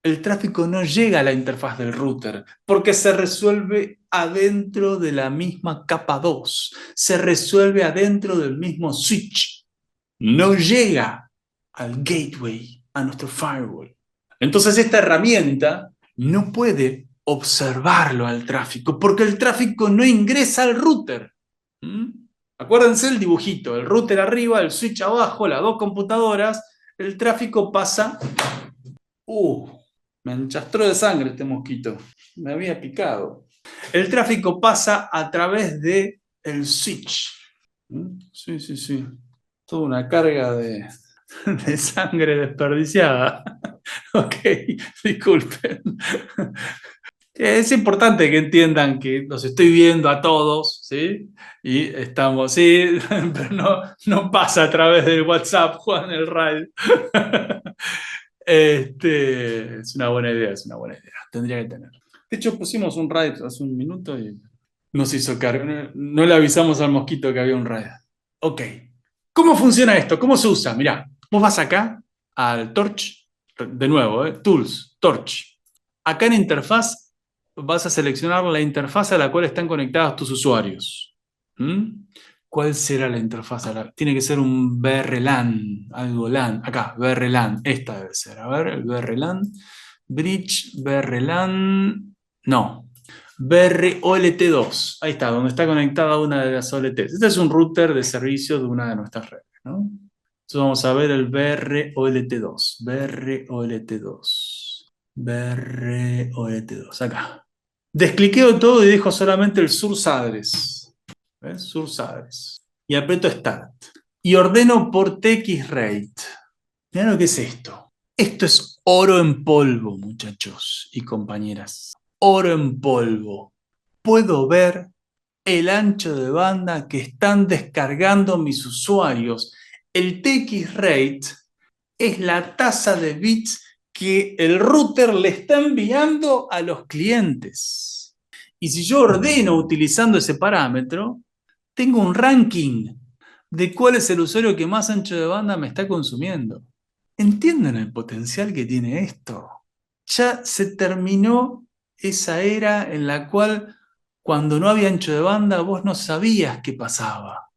el tráfico no llega a la interfaz del router porque se resuelve adentro de la misma capa 2, se resuelve adentro del mismo switch, no llega al gateway, a nuestro firewall. Entonces esta herramienta no puede observarlo al tráfico porque el tráfico no ingresa al router. Acuérdense el dibujito, el router arriba, el switch abajo, las dos computadoras, el tráfico pasa... Me enchastró de sangre este mosquito. Me había picado. El tráfico pasa a través del switch. Sí. Toda una carga de sangre desperdiciada. Ok, disculpen. Es importante que entiendan que los estoy viendo a todos, ¿sí? Y estamos, sí, pero no pasa a través del WhatsApp, Juan el RAID. Es una buena idea, tendría que tener. De hecho, pusimos un RAID hace un minuto y nos hizo cargo. No le avisamos al mosquito que había un RAID. Ok. ¿Cómo funciona esto? ¿Cómo se usa? Mirá, vos vas acá al Torch, de nuevo, Tools, Torch. Acá en interfaz vas a seleccionar la interfaz a la cual están conectados tus usuarios. ¿Cuál será la interfaz? Tiene que ser un VRLAN, algo LAN. Acá, VRLAN, esta debe ser. A ver, el VRLAN. Bridge, VRLAN. No. VROLT2. Ahí está, donde está conectada una de las OLTs. Este es un router de servicio de una de nuestras redes, ¿no? Entonces vamos a ver el VROLT2. VROLT2. Acá. Descliqueo todo y dejo solamente el source address. ¿Ves? Source address. Y aprieto Start. Y ordeno por TX rate. Mirá lo que es esto. Esto es oro en polvo, muchachos y compañeras. Oro en polvo. Puedo ver el ancho de banda que están descargando mis usuarios. El TX rate es la tasa de bits que el router le está enviando a los clientes. Y si yo ordeno utilizando ese parámetro, tengo un ranking de cuál es el usuario que más ancho de banda me está consumiendo. ¿Entienden el potencial que tiene esto? Ya se terminó esa era en la cual cuando no había ancho de banda vos no sabías qué pasaba.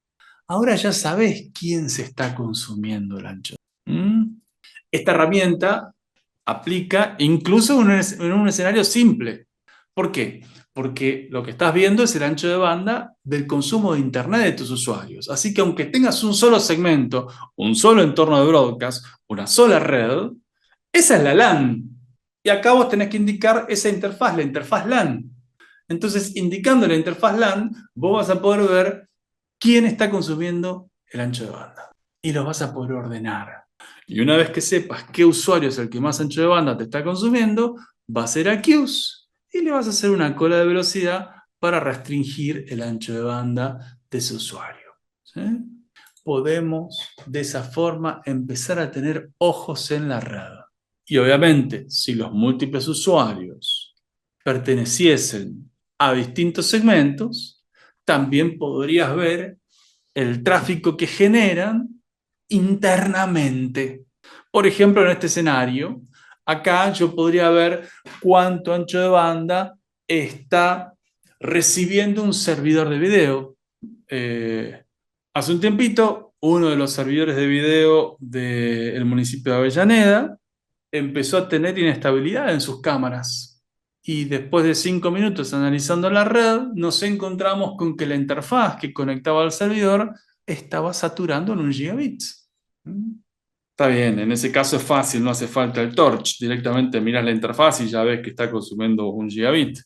Ahora ya sabés quién se está consumiendo el ancho. ¿Mm? Esta herramienta aplica incluso en un escenario simple. ¿Por qué? Porque lo que estás viendo es el ancho de banda del consumo de Internet de tus usuarios. Así que aunque tengas un solo segmento, un solo entorno de broadcast, una sola red, esa es la LAN. Y acá vos tenés que indicar esa interfaz, la interfaz LAN. Entonces, indicando la interfaz LAN, vos vas a poder ver quién está consumiendo el ancho de banda. Y los vas a poder ordenar. Y una vez que sepas qué usuario es el que más ancho de banda te está consumiendo, vas a ir a queues y le vas a hacer una cola de velocidad para restringir el ancho de banda de ese usuario. ¿Sí? Podemos de esa forma empezar a tener ojos en la red. Y obviamente, si los múltiples usuarios perteneciesen a distintos segmentos, también podrías ver el tráfico que generan internamente. Por ejemplo, en este escenario, acá yo podría ver cuánto ancho de banda está recibiendo un servidor de video. Hace un tiempito, uno de los servidores de video del municipio de Avellaneda empezó a tener inestabilidad en sus cámaras. Y después de 5 minutos analizando la red, nos encontramos con que la interfaz que conectaba al servidor estaba saturando en 1 gigabit. ¿Mm? Está bien, en ese caso es fácil, no hace falta el torch. Directamente miras la interfaz y ya ves que está consumiendo 1 gigabit.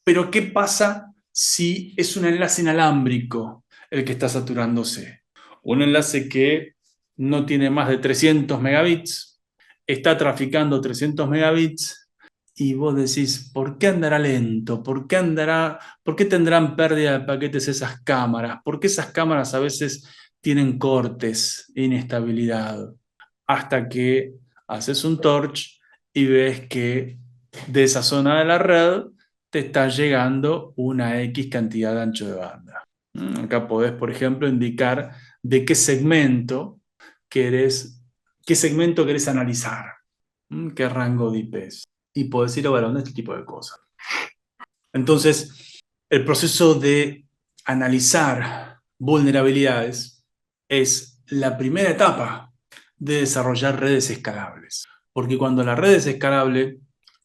Pero ¿qué pasa si es un enlace inalámbrico el que está saturándose? Un enlace que no tiene más de 300 megabits, está traficando 300 megabits y vos decís, ¿por qué andará lento? ¿Por qué tendrán pérdida de paquetes esas cámaras? ¿Por qué esas cámaras a veces tienen cortes e inestabilidad? Hasta que haces un torch y ves que de esa zona de la red te está llegando una X cantidad de ancho de banda. Acá podés, por ejemplo, indicar de qué segmento querés analizar, qué rango de IPs. Y podés ir evaluando este tipo de cosas. Entonces, el proceso de analizar vulnerabilidades es la primera etapa de desarrollar redes escalables. Porque cuando la red es escalable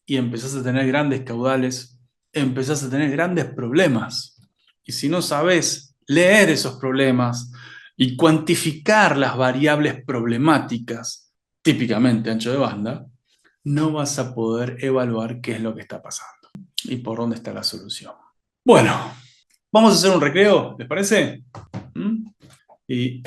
y empezás a tener grandes caudales, empezás a tener grandes problemas. Y si no sabes leer esos problemas y cuantificar las variables problemáticas, típicamente ancho de banda, no vas a poder evaluar qué es lo que está pasando y por dónde está la solución. Bueno, vamos a hacer un recreo, ¿les parece? Y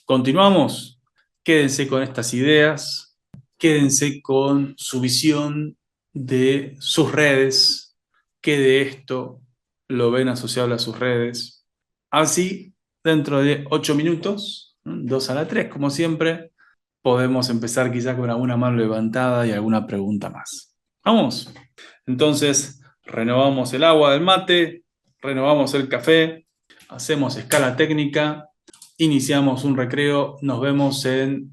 continuamos. Quédense con estas ideas, quédense con su visión de sus redes, que de esto lo ven asociado a sus redes. Así, dentro de 8 minutos, 2 a la 3, como siempre, podemos empezar quizá con alguna mano levantada y alguna pregunta más. ¿Vamos? Entonces, renovamos el agua del mate, renovamos el café, hacemos escala técnica, iniciamos un recreo, nos vemos en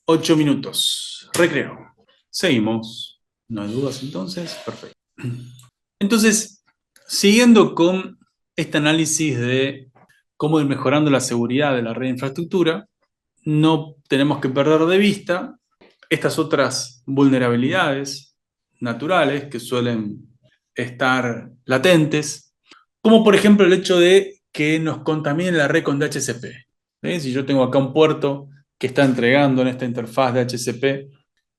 8 minutos. Recreo. Seguimos. ¿No hay dudas entonces? Perfecto. Entonces, siguiendo con este análisis de cómo ir mejorando la seguridad de la red de infraestructura, no tenemos que perder de vista estas otras vulnerabilidades naturales que suelen estar latentes, como por ejemplo el hecho de que nos contamine la red con DHCP. Si yo tengo acá un puerto que está entregando en esta interfaz de DHCP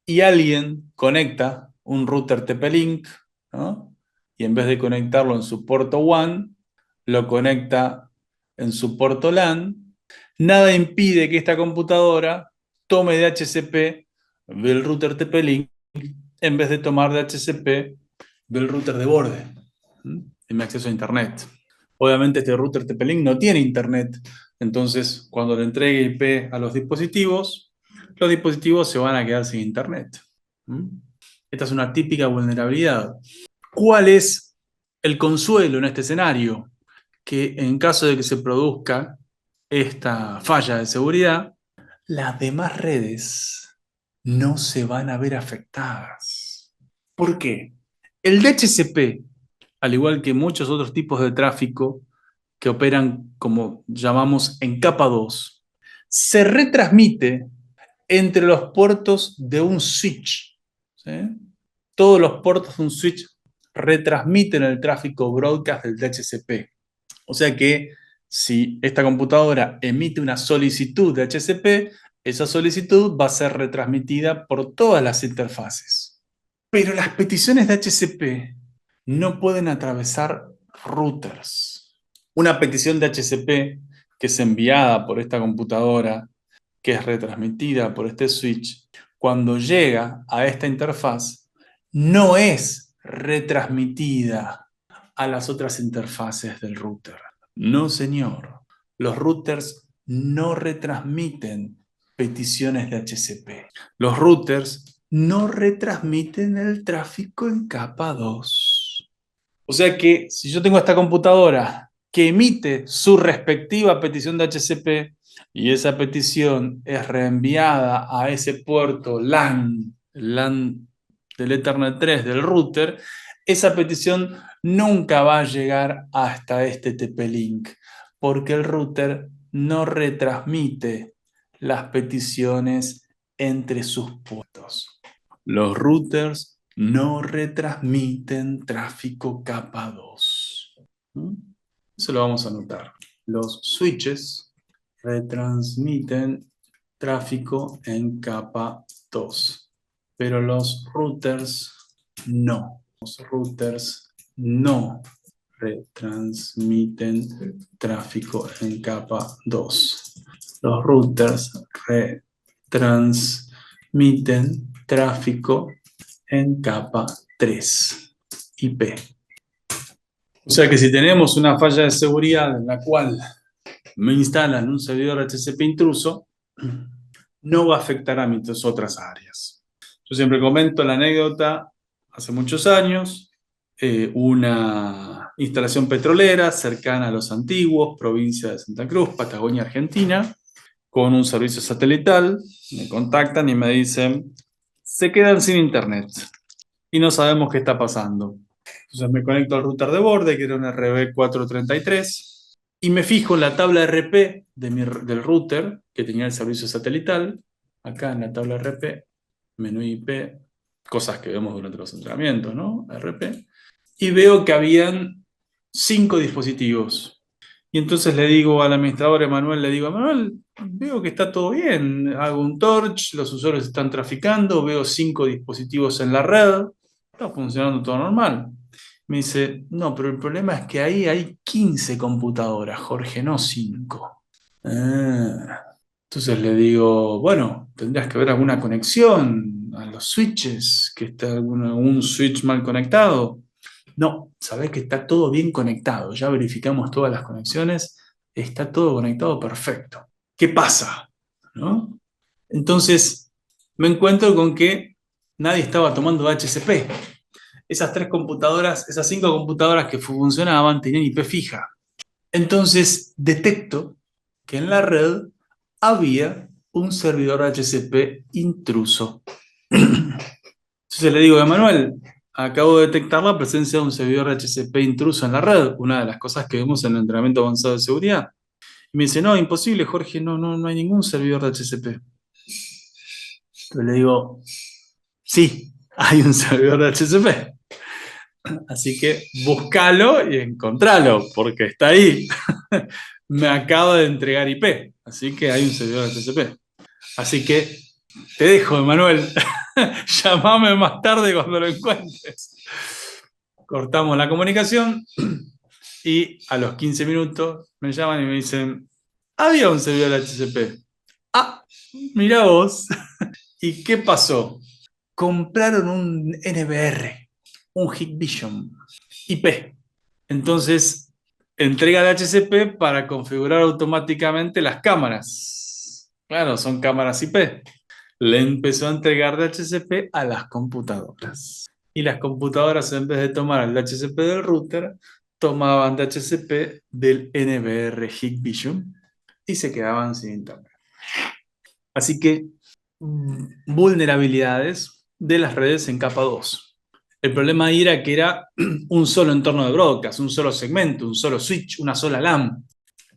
y alguien conecta un router TP-Link, ¿no? Y en vez de conectarlo en su puerto WAN, lo conecta en su puerto LAN, nada impide que esta computadora tome DHCP del router TP-Link en vez de tomar DHCP del router de borde, de mi acceso a Internet. Obviamente este router TP-Link no tiene Internet, entonces cuando le entregue IP a los dispositivos se van a quedar sin Internet. Esta es una típica vulnerabilidad. ¿Cuál es el consuelo en este escenario? Que en caso de que se produzca esta falla de seguridad, las demás redes no se van a ver afectadas. ¿Por qué? El DHCP, al igual que muchos otros tipos de tráfico que operan, como llamamos, en capa 2, se retransmite entre los puertos de un switch. ¿Sí? Todos los puertos de un switch retransmiten el tráfico broadcast del DHCP. O sea que si esta computadora emite una solicitud de DHCP, esa solicitud va a ser retransmitida por todas las interfaces. Pero las peticiones de DHCP no pueden atravesar routers. Una petición de DHCP que es enviada por esta computadora, que es retransmitida por este switch, cuando llega a esta interfaz, no es retransmitida a las otras interfaces del router. No, señor. Los routers no retransmiten peticiones de DHCP. Los routers no retransmiten el tráfico en capa 2. O sea que si yo tengo esta computadora que emite su respectiva petición de DHCP y esa petición es reenviada a ese puerto LAN del Ethernet 3 del router, esa petición nunca va a llegar hasta este TP-Link, porque el router no retransmite las peticiones entre sus puertos. Los routers no retransmiten tráfico capa 2. Eso lo vamos a anotar. Los switches retransmiten tráfico en capa 2, pero los routers no. Los routers no retransmiten tráfico en capa 2. Los routers retransmiten tráfico en capa 3, IP. O sea que si tenemos una falla de seguridad en la cual me instalan un servidor HCP intruso, no va a afectar a mis otras áreas. Yo siempre comento la anécdota, hace muchos años, una instalación petrolera cercana a Los Antiguos, provincia de Santa Cruz, Patagonia, Argentina, con un servicio satelital, me contactan y me dicen, se quedan sin internet y no sabemos qué está pasando. Entonces me conecto al router de borde, que era un RB433, y me fijo en la tabla RP del router, que tenía el servicio satelital, acá en la tabla RP, menú IP, cosas que vemos durante los entrenamientos, ¿no? RP, y veo que habían 5 dispositivos. Y entonces le digo al administrador Emanuel, veo que está todo bien, hago un torch, los usuarios están traficando, veo 5 dispositivos en la red, está funcionando todo normal. Me dice, no, pero el problema es que ahí hay 15 computadoras, Jorge, no 5. Entonces le digo, bueno, tendrías que ver alguna conexión a los switches, que está algún switch mal conectado. No, sabés que está todo bien conectado, ya verificamos todas las conexiones, está todo conectado perfecto. ¿Qué pasa? ¿No? Entonces me encuentro con que nadie estaba tomando DHCP. Esas 5 computadoras que funcionaban tenían IP fija. Entonces detecto que en la red había un servidor HCP intruso. Entonces le digo, Emanuel, acabo de detectar la presencia de un servidor HCP intruso en la red, una de las cosas que vemos en el entrenamiento avanzado de seguridad. Y me dice, no, imposible, Jorge, no hay ningún servidor de HCP. Entonces le digo, sí, hay un servidor de HCP. Así que búscalo y encontralo, porque está ahí. Me acaba de entregar IP, así que hay un servidor de HCP. Así que te dejo, Emanuel. Llámame más tarde cuando lo encuentres. Cortamos la comunicación y a los 15 minutos me llaman y me dicen, había un servidor de HCP. Ah, mirá vos. ¿Y qué pasó? Compraron un NBR, un Hikvision IP. Entonces, entrega de HCP para configurar automáticamente las cámaras. Claro, son cámaras IP. Le empezó a entregar DHCP a las computadoras. Y las computadoras, en vez de tomar el DHCP del router, tomaban DHCP del NBR Hikvision y se quedaban sin internet. Así que, vulnerabilidades de las redes en capa 2. El problema ahí era que era un solo entorno de broadcast, un solo segmento, un solo switch, una sola LAN.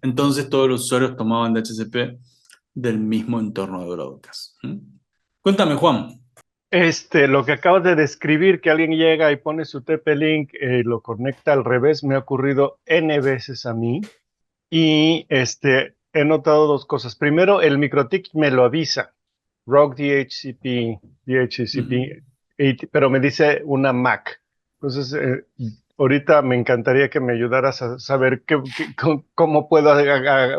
Entonces todos los usuarios tomaban DHCP del mismo entorno de broadcast. Cuéntame, Juan. Lo que acabas de describir, que alguien llega y pone su TP-Link y lo conecta al revés, me ha ocurrido N veces a mí. Y he notado dos cosas. Primero, el MikroTik me lo avisa. Rogue DHCP, pero me dice una MAC. Entonces, ahorita me encantaría que me ayudaras a saber cómo puedo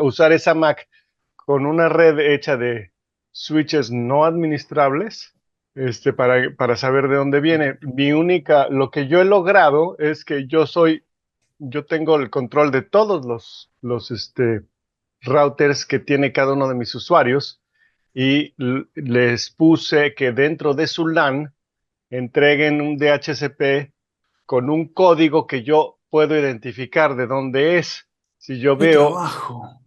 usar esa MAC con una red hecha de switches no administrables, para saber de dónde viene. Lo que yo he logrado es que yo tengo el control de todos los routers que tiene cada uno de mis usuarios y les puse que dentro de su LAN entreguen un DHCP con un código que yo puedo identificar de dónde es. Si yo ¡Qué veo, trabajo!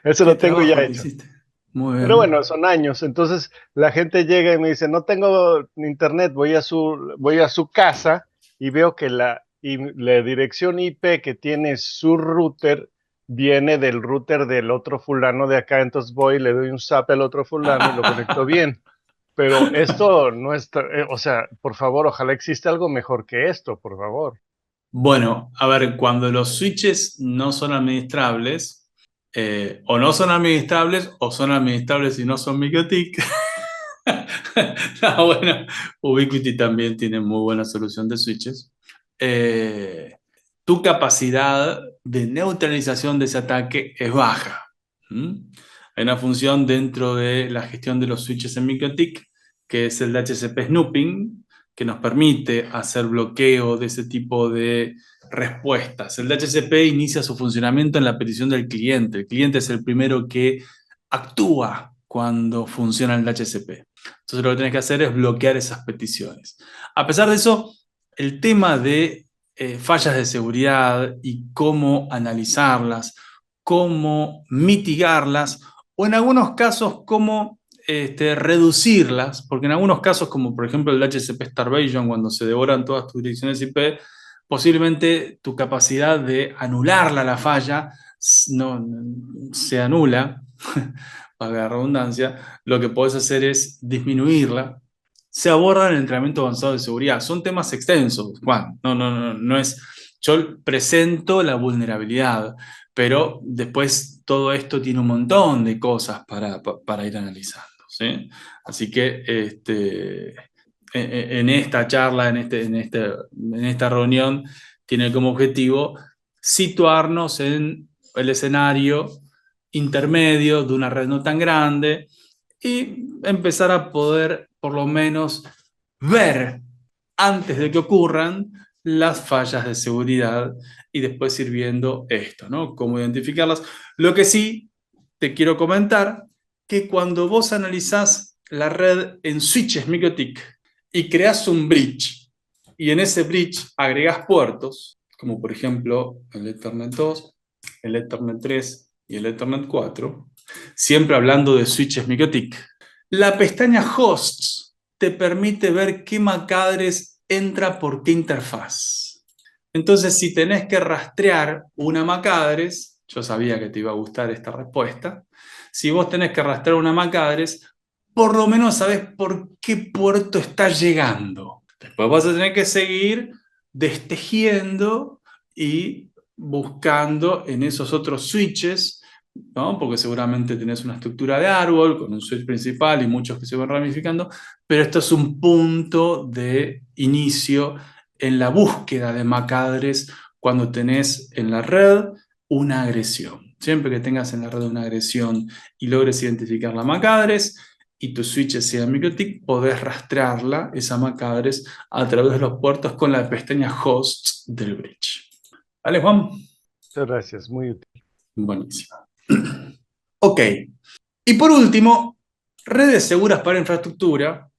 eso ¡Qué lo tengo ya trabajo que hecho. hiciste! Muy Pero bien. bueno, son años. Entonces la gente llega y me dice, no tengo internet, voy a su casa y veo que la dirección IP que tiene su router viene del router del otro fulano de acá. Entonces voy, le doy un zap al otro fulano y lo conecto bien. Pero esto no está, o sea, por favor, ojalá exista algo mejor que esto, por favor. Bueno, a ver, cuando los switches no son administrables, o no son administrables, o son administrables y no son MikroTik. No, bueno, Ubiquiti también tiene muy buena solución de switches. Eh, Tu capacidad de neutralización de ese ataque es baja. Hay una función dentro de la gestión de los switches en MikroTik, que es el DHCP snooping, que nos permite hacer bloqueo de ese tipo de respuestas. El DHCP inicia su funcionamiento en la petición del cliente. El cliente es el primero que actúa cuando funciona el DHCP. Entonces lo que tienes que hacer es bloquear esas peticiones. A pesar de eso, el tema de fallas de seguridad y cómo analizarlas, cómo mitigarlas, o en algunos casos cómo reducirlas, porque en algunos casos, como por ejemplo el DHCP Starvation, cuando se devoran todas tus direcciones IP, posiblemente tu capacidad de anularla la falla no, se anula, valga la redundancia. Lo que podés hacer es disminuirla. Se aborda en el entrenamiento avanzado de seguridad. Son temas extensos, Juan. No es. Yo presento la vulnerabilidad, pero después todo esto tiene un montón de cosas para ir analizando, ¿sí? Así que en esta charla, en esta reunión, tiene como objetivo situarnos en el escenario intermedio de una red no tan grande y empezar a poder, por lo menos, ver antes de que ocurran las fallas de seguridad y después ir viendo esto, ¿no? Cómo identificarlas. Lo que sí te quiero comentar, que cuando vos analizás la red en switches MikroTik y creás un bridge, y en ese bridge agregás puertos, como por ejemplo el Ethernet 2, el Ethernet 3 y el Ethernet 4, siempre hablando de switches MikroTik, la pestaña Hosts te permite ver qué MAC address entra por qué interfaz. Entonces, si tenés que rastrear una MAC address, yo sabía que te iba a gustar esta respuesta, si vos tenés que rastrear una MAC address, por lo menos sabés por qué puerto está llegando. Después vas a tener que seguir destejiendo y buscando en esos otros switches, ¿no? Porque seguramente tenés una estructura de árbol con un switch principal y muchos que se van ramificando, pero esto es un punto de inicio en la búsqueda de MAC address cuando tenés en la red una agresión. Siempre que tengas en la red una agresión y logres identificar la MAC address, y tu switch sea MikroTik, podés rastrearla, esa MAC address, a través de los puertos con la pestaña Hosts del bridge. ¿Vale, Juan? Muchas gracias, muy útil. Buenísimo. Ok. Y por último, redes seguras para infraestructura.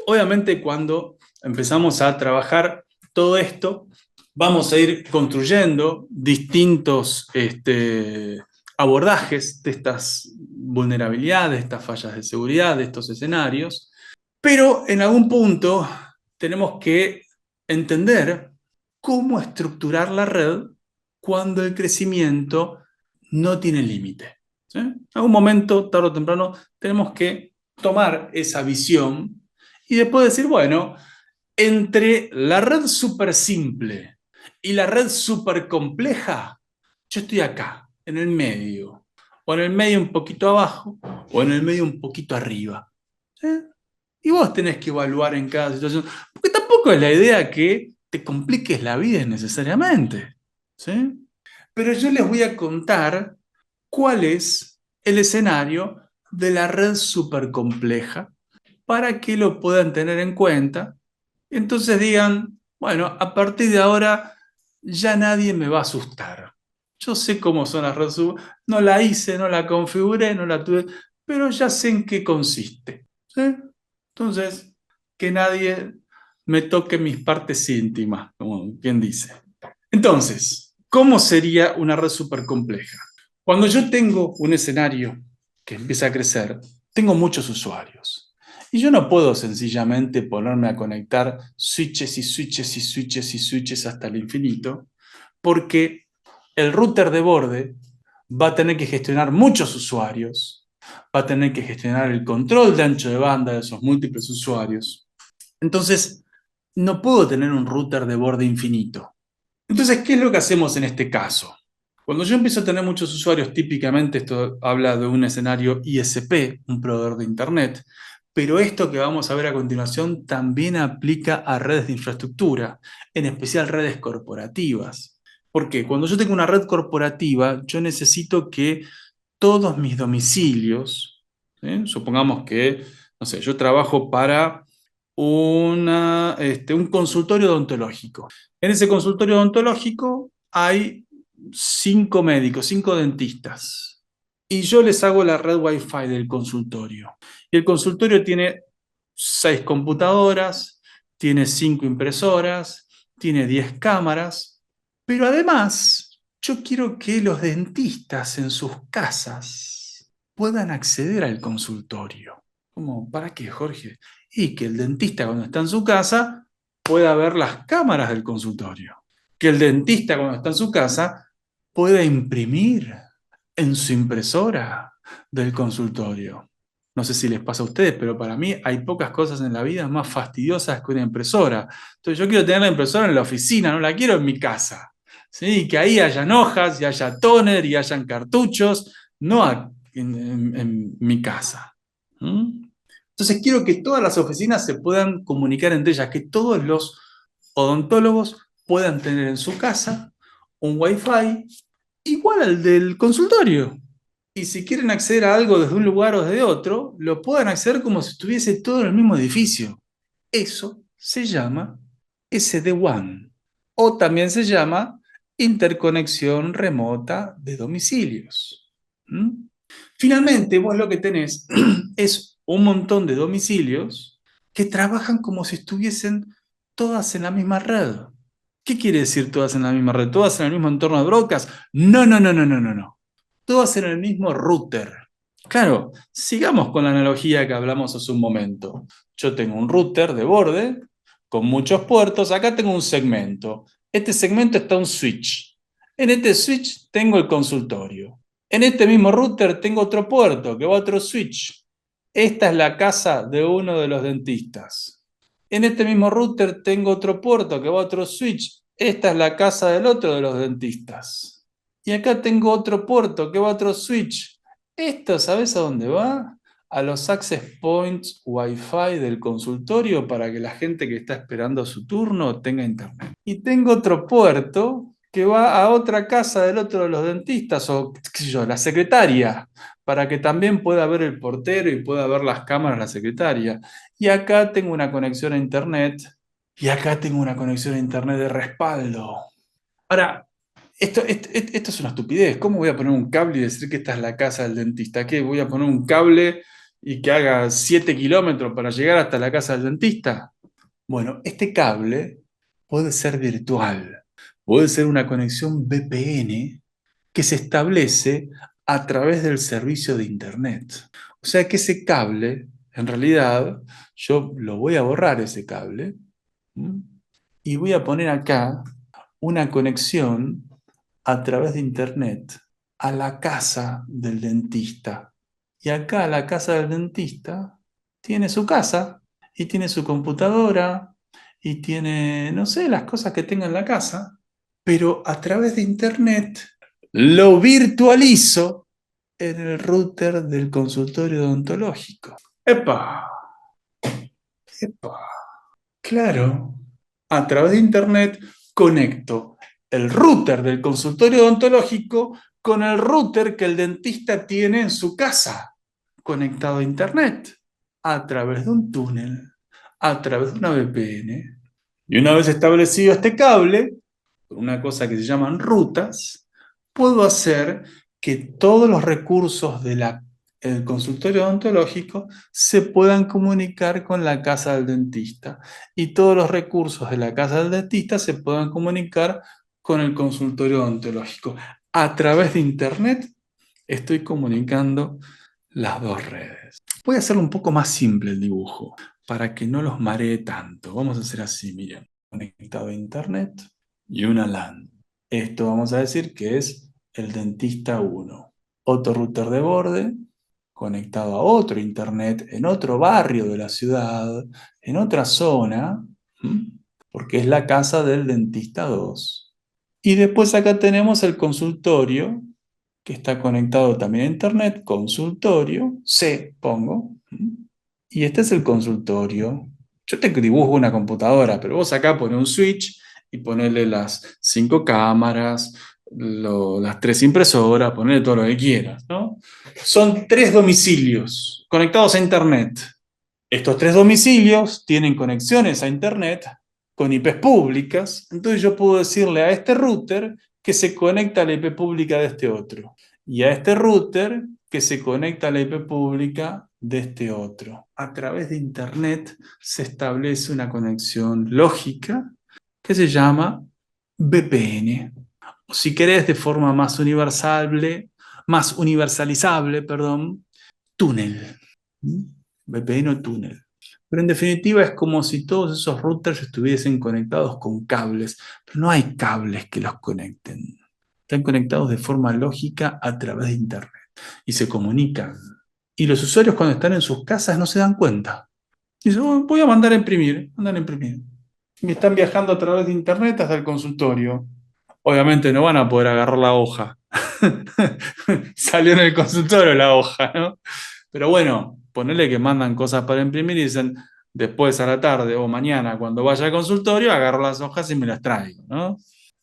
Obviamente, cuando empezamos a trabajar todo esto, vamos a ir construyendo distintos abordajes de estas vulnerabilidades, de estas fallas de seguridad, de estos escenarios, pero en algún punto tenemos que entender cómo estructurar la red cuando el crecimiento no tiene límite. ¿Sí? En algún momento, tarde o temprano, tenemos que tomar esa visión y después decir, bueno, entre la red súper simple y la red súper compleja, yo estoy acá, en el medio, o en el medio un poquito abajo, o en el medio un poquito arriba. ¿Sí? Y vos tenés que evaluar en cada situación, porque tampoco es la idea que te compliques la vida necesariamente. ¿Sí? Pero yo les voy a contar cuál es el escenario de la red súper compleja para que lo puedan tener en cuenta. Entonces digan, bueno, a partir de ahora ya nadie me va a asustar. Yo sé cómo son las redes súper, no la hice, no la configuré, no la tuve, pero ya sé en qué consiste. ¿Sí? Entonces, que nadie me toque mis partes íntimas, como quien dice. Entonces, ¿cómo sería una red súper compleja? Cuando yo tengo un escenario que empieza a crecer, tengo muchos usuarios. Y yo no puedo sencillamente ponerme a conectar switches y switches y switches y switches hasta el infinito, porque el router de borde va a tener que gestionar muchos usuarios, va a tener que gestionar el control de ancho de banda de esos múltiples usuarios. Entonces, no puedo tener un router de borde infinito. Entonces, ¿qué es lo que hacemos en este caso? Cuando yo empiezo a tener muchos usuarios, típicamente esto habla de un escenario ISP, un proveedor de Internet, pero esto que vamos a ver a continuación también aplica a redes de infraestructura, en especial redes corporativas. ¿Por qué? Cuando yo tengo una red corporativa, yo necesito que todos mis domicilios, ¿sí? Supongamos que, no sé, yo trabajo para un consultorio odontológico. En ese consultorio odontológico hay 5 médicos, 5 dentistas. Y yo les hago la red Wi-Fi del consultorio. Y el consultorio tiene 6 computadoras, tiene 5 impresoras, tiene 10 cámaras. Pero además, yo quiero que los dentistas en sus casas puedan acceder al consultorio. ¿Cómo? ¿Para qué, Jorge? Y que el dentista cuando está en su casa pueda ver las cámaras del consultorio. Que el dentista cuando está en su casa pueda imprimir en su impresora del consultorio. No sé si les pasa a ustedes, pero para mí hay pocas cosas en la vida más fastidiosas que una impresora. Entonces yo quiero tener la impresora en la oficina, no la quiero en mi casa. ¿Sí? Y que ahí hayan hojas, y haya tóner, y hayan cartuchos, no en mi casa. ¿Mm? Entonces quiero que todas las oficinas se puedan comunicar entre ellas, que todos los odontólogos puedan tener en su casa un Wi-Fi igual al del consultorio. Y si quieren acceder a algo desde un lugar o desde otro, lo puedan acceder como si estuviese todo en el mismo edificio. Eso se llama SD-WAN, o también se llama interconexión remota de domicilios. ¿Mm? Finalmente, vos lo que tenés es un montón de domicilios que trabajan como si estuviesen todas en la misma red. ¿Qué quiere decir todas en la misma red? ¿Todas en el mismo entorno de broadcast? No, no, no, no, no, no, no. Todas en el mismo router. Claro, sigamos con la analogía que hablamos hace un momento. Yo tengo un router de borde con muchos puertos. Acá tengo un segmento. Este segmento está un switch. En este switch tengo el consultorio. En este mismo router tengo otro puerto que va a otro switch. Esta es la casa de uno de los dentistas. En este mismo router tengo otro puerto que va a otro switch. Esta es la casa del otro de los dentistas. Y acá tengo otro puerto que va a otro switch. Esto, ¿sabes a dónde va? A los access points Wi-Fi del consultorio para que la gente que está esperando su turno tenga internet. Y tengo otro puerto que va a otra casa del otro de los dentistas, o qué sé yo, la secretaria, para que también pueda ver el portero y pueda ver las cámaras la secretaria. Y acá tengo una conexión a internet, y acá tengo una conexión a internet de respaldo. Ahora, esto es una estupidez. ¿Cómo voy a poner un cable y decir que esta es la casa del dentista? ¿Qué? ¿Voy a poner un cable y que haga 7 kilómetros para llegar hasta la casa del dentista? Bueno, este cable puede ser virtual, puede ser una conexión VPN que se establece a través del servicio de Internet. O sea que ese cable, en realidad, yo lo voy a borrar ese cable, ¿m? Y voy a poner acá una conexión a través de Internet a la casa del dentista. Y acá la casa del dentista tiene su casa y tiene su computadora y tiene, no sé, las cosas que tenga en la casa, pero a través de Internet lo virtualizo en el router del consultorio odontológico. ¡Epa! ¡Epa! Claro, a través de Internet conecto el router del consultorio odontológico con el router que el dentista tiene en su casa, conectado a Internet, a través de un túnel, a través de una VPN. Y una vez establecido este cable, una cosa que se llaman rutas, puedo hacer que todos los recursos del consultorio odontológico se puedan comunicar con la casa del dentista y todos los recursos de la casa del dentista se puedan comunicar con el consultorio odontológico. A través de Internet estoy comunicando las dos redes. Voy a hacerlo un poco más simple el dibujo para que no los maree tanto. Vamos a hacer así, miren, conectado a Internet y una LAN. Esto vamos a decir que es el dentista 1. Otro router de borde conectado a otro Internet en otro barrio de la ciudad, en otra zona, porque es la casa del dentista 2. Y después acá tenemos el consultorio, que está conectado también a Internet, consultorio, C pongo, y este es el consultorio. Yo te dibujo una computadora, pero vos acá pones un switch y ponerle las 5 cámaras, las 3 impresoras, ponerle todo lo que quieras, ¿no? Son 3 domicilios conectados a Internet. Estos 3 domicilios tienen conexiones a Internet con IPs públicas, entonces yo puedo decirle a este router que se conecta a la IP pública de este otro, y a este router que se conecta a la IP pública de este otro. A través de Internet se establece una conexión lógica que se llama VPN. O si querés de forma más universalizable, túnel. VPN o túnel. Pero en definitiva es como si todos esos routers estuviesen conectados con cables, pero no hay cables que los conecten. Están conectados de forma lógica a través de Internet y se comunican. Y los usuarios cuando están en sus casas no se dan cuenta. Dicen, "Oh, voy a mandar a imprimir, Y están viajando a través de Internet hasta el consultorio. Obviamente no van a poder agarrar la hoja. Salió en el consultorio la hoja, ¿no? Pero bueno, ponele que mandan cosas para imprimir y dicen, después a la tarde o mañana, cuando vaya al consultorio, agarro las hojas y me las traigo, ¿no?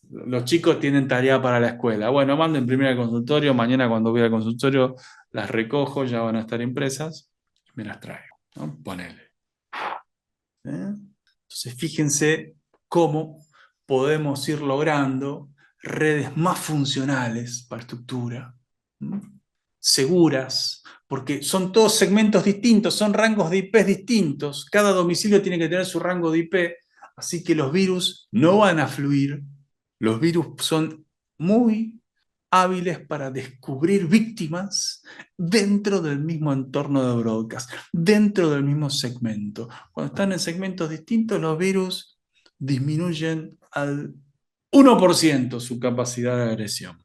Los chicos tienen tarea para la escuela. Bueno, mando a imprimir al consultorio, mañana cuando voy al consultorio las recojo, ya van a estar impresas, y me las traigo, ¿no? Ponele. Entonces, fíjense cómo podemos ir logrando redes más funcionales para estructura, seguras, porque son todos segmentos distintos, son rangos de IPs distintos, cada domicilio tiene que tener su rango de IP, así que los virus no van a fluir, los virus son muy hábiles para descubrir víctimas dentro del mismo entorno de broadcast, dentro del mismo segmento. Cuando están en segmentos distintos, los virus disminuyen al 1% su capacidad de agresión.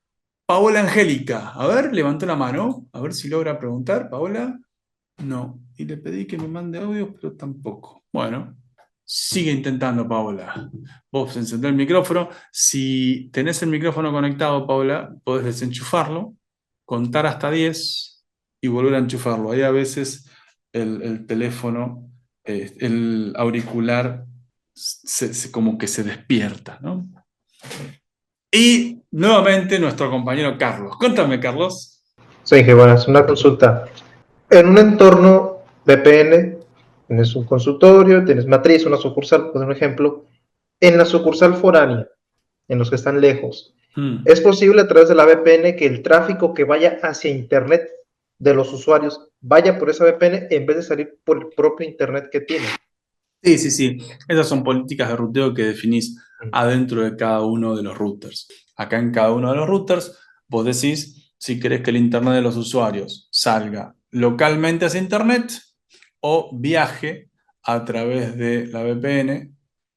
Paola Angélica, a ver, levantó la mano, a ver si logra preguntar. Paola, no. Y le pedí que me mande audio, pero tampoco. Bueno, sigue intentando, Paola. Vos encendés el micrófono. Si tenés el micrófono conectado, Paola, podés desenchufarlo, contar hasta 10 y volver a enchufarlo. Ahí a veces el teléfono, el auricular, como que se despierta, ¿no? Y nuevamente nuestro compañero Carlos. Cuéntame, Carlos. Sí, que bueno, es una consulta. En un entorno VPN, tienes un consultorio, tienes matriz, una sucursal, por ejemplo. En la sucursal foránea, en los que están lejos, es posible a través de la VPN que el tráfico que vaya hacia Internet de los usuarios vaya por esa VPN en vez de salir por el propio Internet que tiene. Sí, sí, sí. Esas son políticas de ruteo que definís adentro de cada uno de los routers. Acá en cada uno de los routers, vos decís si querés que el Internet de los usuarios salga localmente hacia Internet o viaje a través de la VPN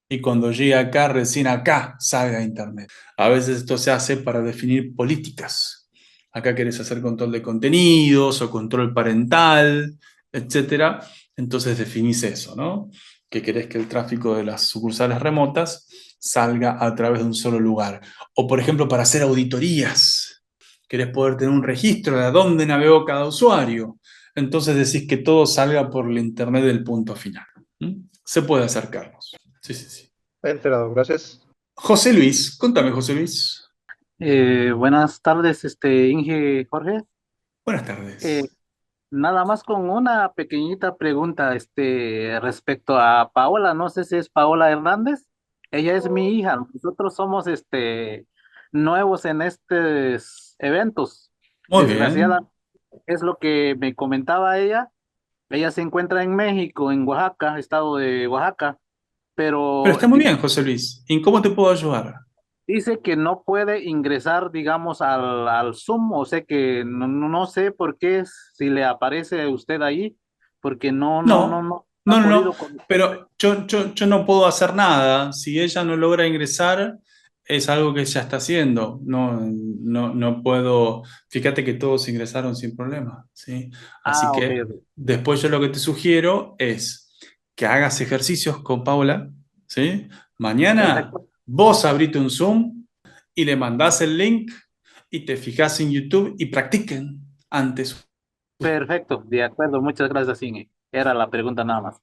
y cuando llegue acá, recién acá salga a Internet. A veces esto se hace para definir políticas. Acá querés hacer control de contenidos o control parental, etcétera. Entonces definís eso, ¿no? Que querés que el tráfico de las sucursales remotas salga a través de un solo lugar. O, por ejemplo, para hacer auditorías. Querés poder tener un registro de a dónde navegó cada usuario. Entonces decís que todo salga por el Internet del punto final. Se puede acercarnos. Sí, sí, sí. Enterado, gracias. José Luis, contame, José Luis. Buenas tardes, Inge Jorge. Buenas Eh, tardes. Nada más con una pequeñita pregunta, respecto a Paola. No sé si es Paola Hernández. Ella es mi hija. Nosotros somos, nuevos en estos eventos. Muy bien. Desgraciadamente, es lo que me comentaba ella. Ella se encuentra en México, en Oaxaca, estado de Oaxaca, Pero pero está muy bien, José Luis. ¿Y cómo te puedo ayudar? dice que no puede ingresar, digamos, al Zoom. O sea que no sé por qué, si le aparece a usted ahí, porque No, no ha no, no, no. podido conectarse. Pero yo no puedo hacer nada. Si ella no logra ingresar, es algo que ella está haciendo. No puedo. Fíjate que todos ingresaron sin problema, ¿sí? Así Ah, ok, que ok. después yo lo que te sugiero es que hagas ejercicios con Paula, ¿sí? Mañana Perfecto, vos abrite un Zoom y le mandás el link y te fijas en YouTube y practiquen antes. perfecto, de acuerdo. Muchas gracias, Inge. Era la pregunta nada más.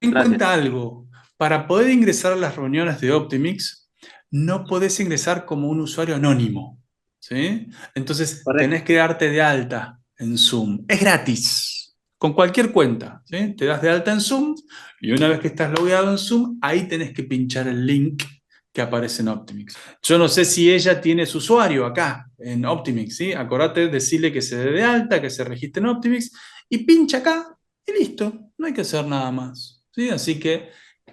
En cuenta Gracias. algo, para poder ingresar a las reuniones de Optimix, no podés ingresar como un usuario anónimo, ¿sí? Entonces Correcto. tenés que darte de alta en Zoom. Es gratis, con cualquier cuenta, ¿sí? Te das de alta en Zoom y una vez que estás logueado en Zoom, ahí tenés que pinchar el link que aparece en Optimix. Yo no sé si ella tiene su usuario acá en Optimix, ¿sí? Acordate, decirle que se dé de alta, que se registre en Optimix y pincha acá y listo, no hay que hacer nada más. ¿Sí? Así que,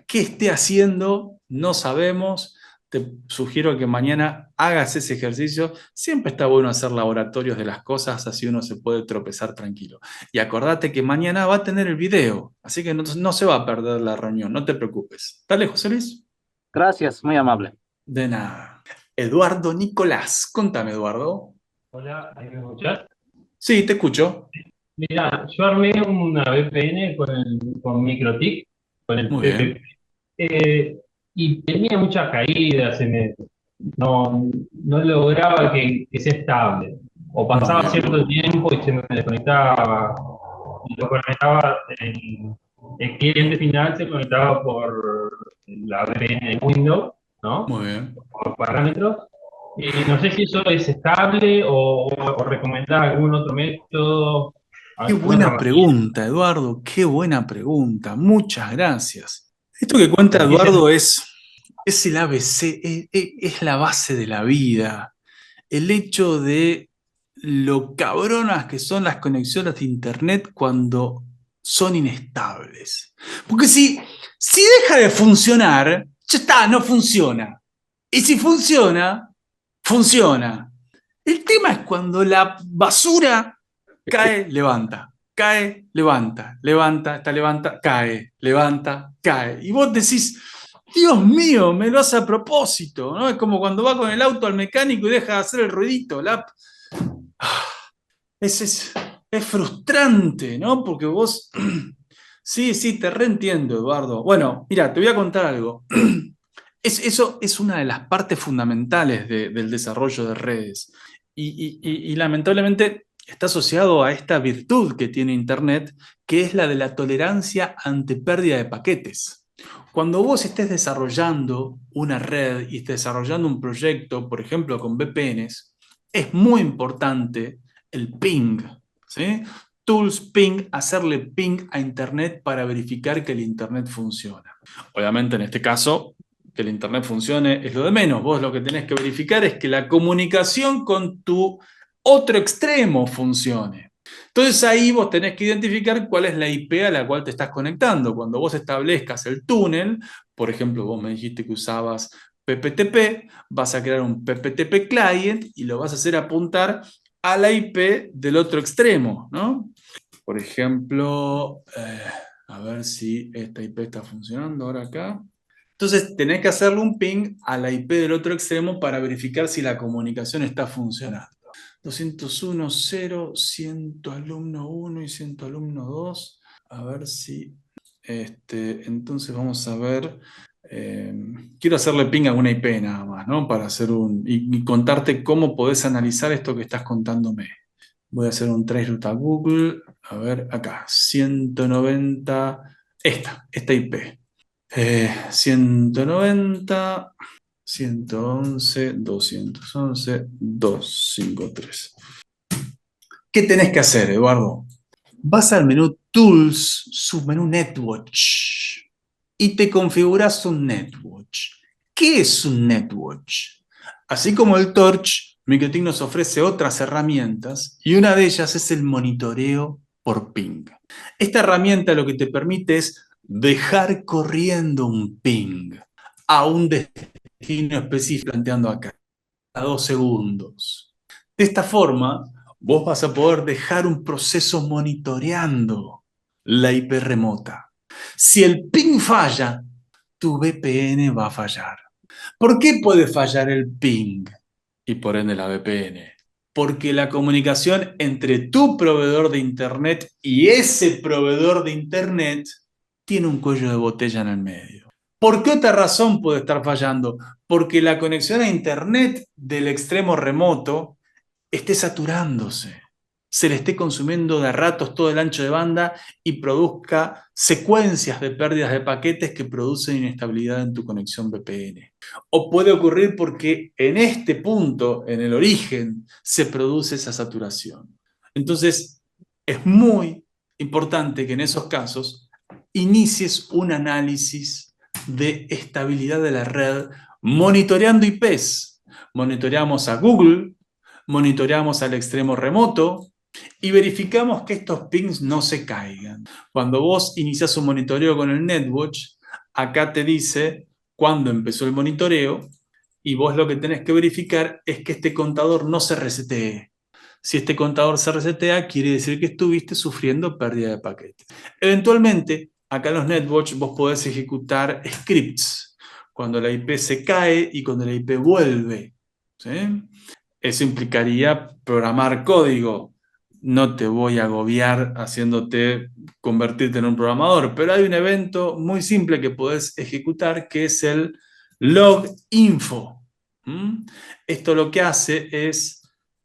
¿qué esté haciendo? No sabemos. Te sugiero que mañana hagas ese ejercicio. Siempre está bueno hacer laboratorios de las cosas, así uno se puede tropezar tranquilo. Y acordate que mañana va a tener el video, así que no se va a perder la reunión, no te preocupes. Dale, José Luis. Gracias, muy amable. De nada. Eduardo Nicolás. Contame, Eduardo. Hola, ¿ahí me escuchás? Sí, te escucho. Mira, yo armé una VPN con MikroTik, con el Muy TTP, bien. y tenía muchas caídas, no lograba que sea estable. O Muy pasaba bien. cierto tiempo y se me desconectaba. Y lo conectaba, el cliente final se conectaba por la VPN de Windows, ¿no? Muy bien. Por parámetros. No sé si eso es estable o recomendar algún otro método, Qué alguna otra buena manera. pregunta, Eduardo, qué buena pregunta. Muchas gracias. Esto que cuenta Así se... Eduardo es el ABC, es la base de la vida. El hecho de lo cabronas que son las conexiones de Internet cuando son inestables. Porque si deja de funcionar, ya está, no funciona. Y si funciona, funciona. El tema es cuando la basura cae, levanta, cae, levanta, levanta, está levanta, cae, levanta, cae. Y vos decís, Dios mío, me lo hace a propósito, ¿no? Es como cuando va con el auto al mecánico y deja de hacer el ruidito, es frustrante, ¿no? Porque vos, sí, te reentiendo, Eduardo. Bueno, mira, te voy a contar algo. Eso es una de las partes fundamentales del desarrollo de redes. Y lamentablemente está asociado a esta virtud que tiene Internet, que es la de la tolerancia ante pérdida de paquetes. Cuando vos estés desarrollando una red y estés desarrollando un proyecto, por ejemplo, con VPNs, es muy importante el ping, ¿sí? Tools ping, hacerle ping a Internet para verificar que el Internet funciona. Obviamente en este caso, que el Internet funcione es lo de menos. Vos lo que tenés que verificar es que la comunicación con tu otro extremo funcione. Entonces ahí vos tenés que identificar cuál es la IP a la cual te estás conectando. Cuando vos establezcas el túnel, por ejemplo, vos me dijiste que usabas PPTP, vas a crear un PPTP client y lo vas a hacer apuntar a la IP del otro extremo, ¿no? Por ejemplo, a ver si esta IP está funcionando ahora acá. Entonces tenés que hacerle un ping a la IP del otro extremo para verificar si la comunicación está funcionando. 201.0, 100 alumno 1 y 100 alumno 2. A ver si... entonces vamos a ver... quiero hacerle ping a una IP nada más, ¿no? Para hacer y contarte cómo podés analizar esto que estás contándome. Voy a hacer un traceroute a Google. A ver, acá, 190, esta IP. 190, 111, 211, 253. ¿Qué tenés que hacer, Eduardo? Vas al menú Tools, submenú Netwatch, y te configuras un Netwatch. ¿Qué es un Netwatch? Así como el Torch, MikroTik nos ofrece otras herramientas, y una de ellas es el monitoreo por ping. Esta herramienta lo que te permite es dejar corriendo un ping a un destino específico, planteando acá, a 2 segundos. De esta forma, vos vas a poder dejar un proceso monitoreando la IP remota. Si el ping falla, tu VPN va a fallar. ¿Por qué puede fallar el ping y por ende la VPN? Porque la comunicación entre tu proveedor de Internet y ese proveedor de Internet tiene un cuello de botella en el medio. ¿Por qué otra razón puede estar fallando? Porque la conexión a Internet del extremo remoto esté saturándose, se le esté consumiendo de ratos todo el ancho de banda y produzca secuencias de pérdidas de paquetes que producen inestabilidad en tu conexión VPN. O puede ocurrir porque en este punto, en el origen, se produce esa saturación. Entonces, es muy importante que en esos casos inicies un análisis de estabilidad de la red monitoreando IPs. Monitoreamos a Google, monitoreamos al extremo remoto y verificamos que estos pings no se caigan. Cuando vos iniciás un monitoreo con el Netwatch, acá te dice cuándo empezó el monitoreo y vos lo que tenés que verificar es que este contador no se resetee. Si este contador se resetea, quiere decir que estuviste sufriendo pérdida de paquetes. Eventualmente, acá en los Netwatch vos podés ejecutar scripts cuando la IP se cae y cuando la IP vuelve, ¿sí? Eso implicaría programar código. No te voy a agobiar haciéndote convertirte en un programador, pero hay un evento muy simple que podés ejecutar que es el log info. Esto lo que hace es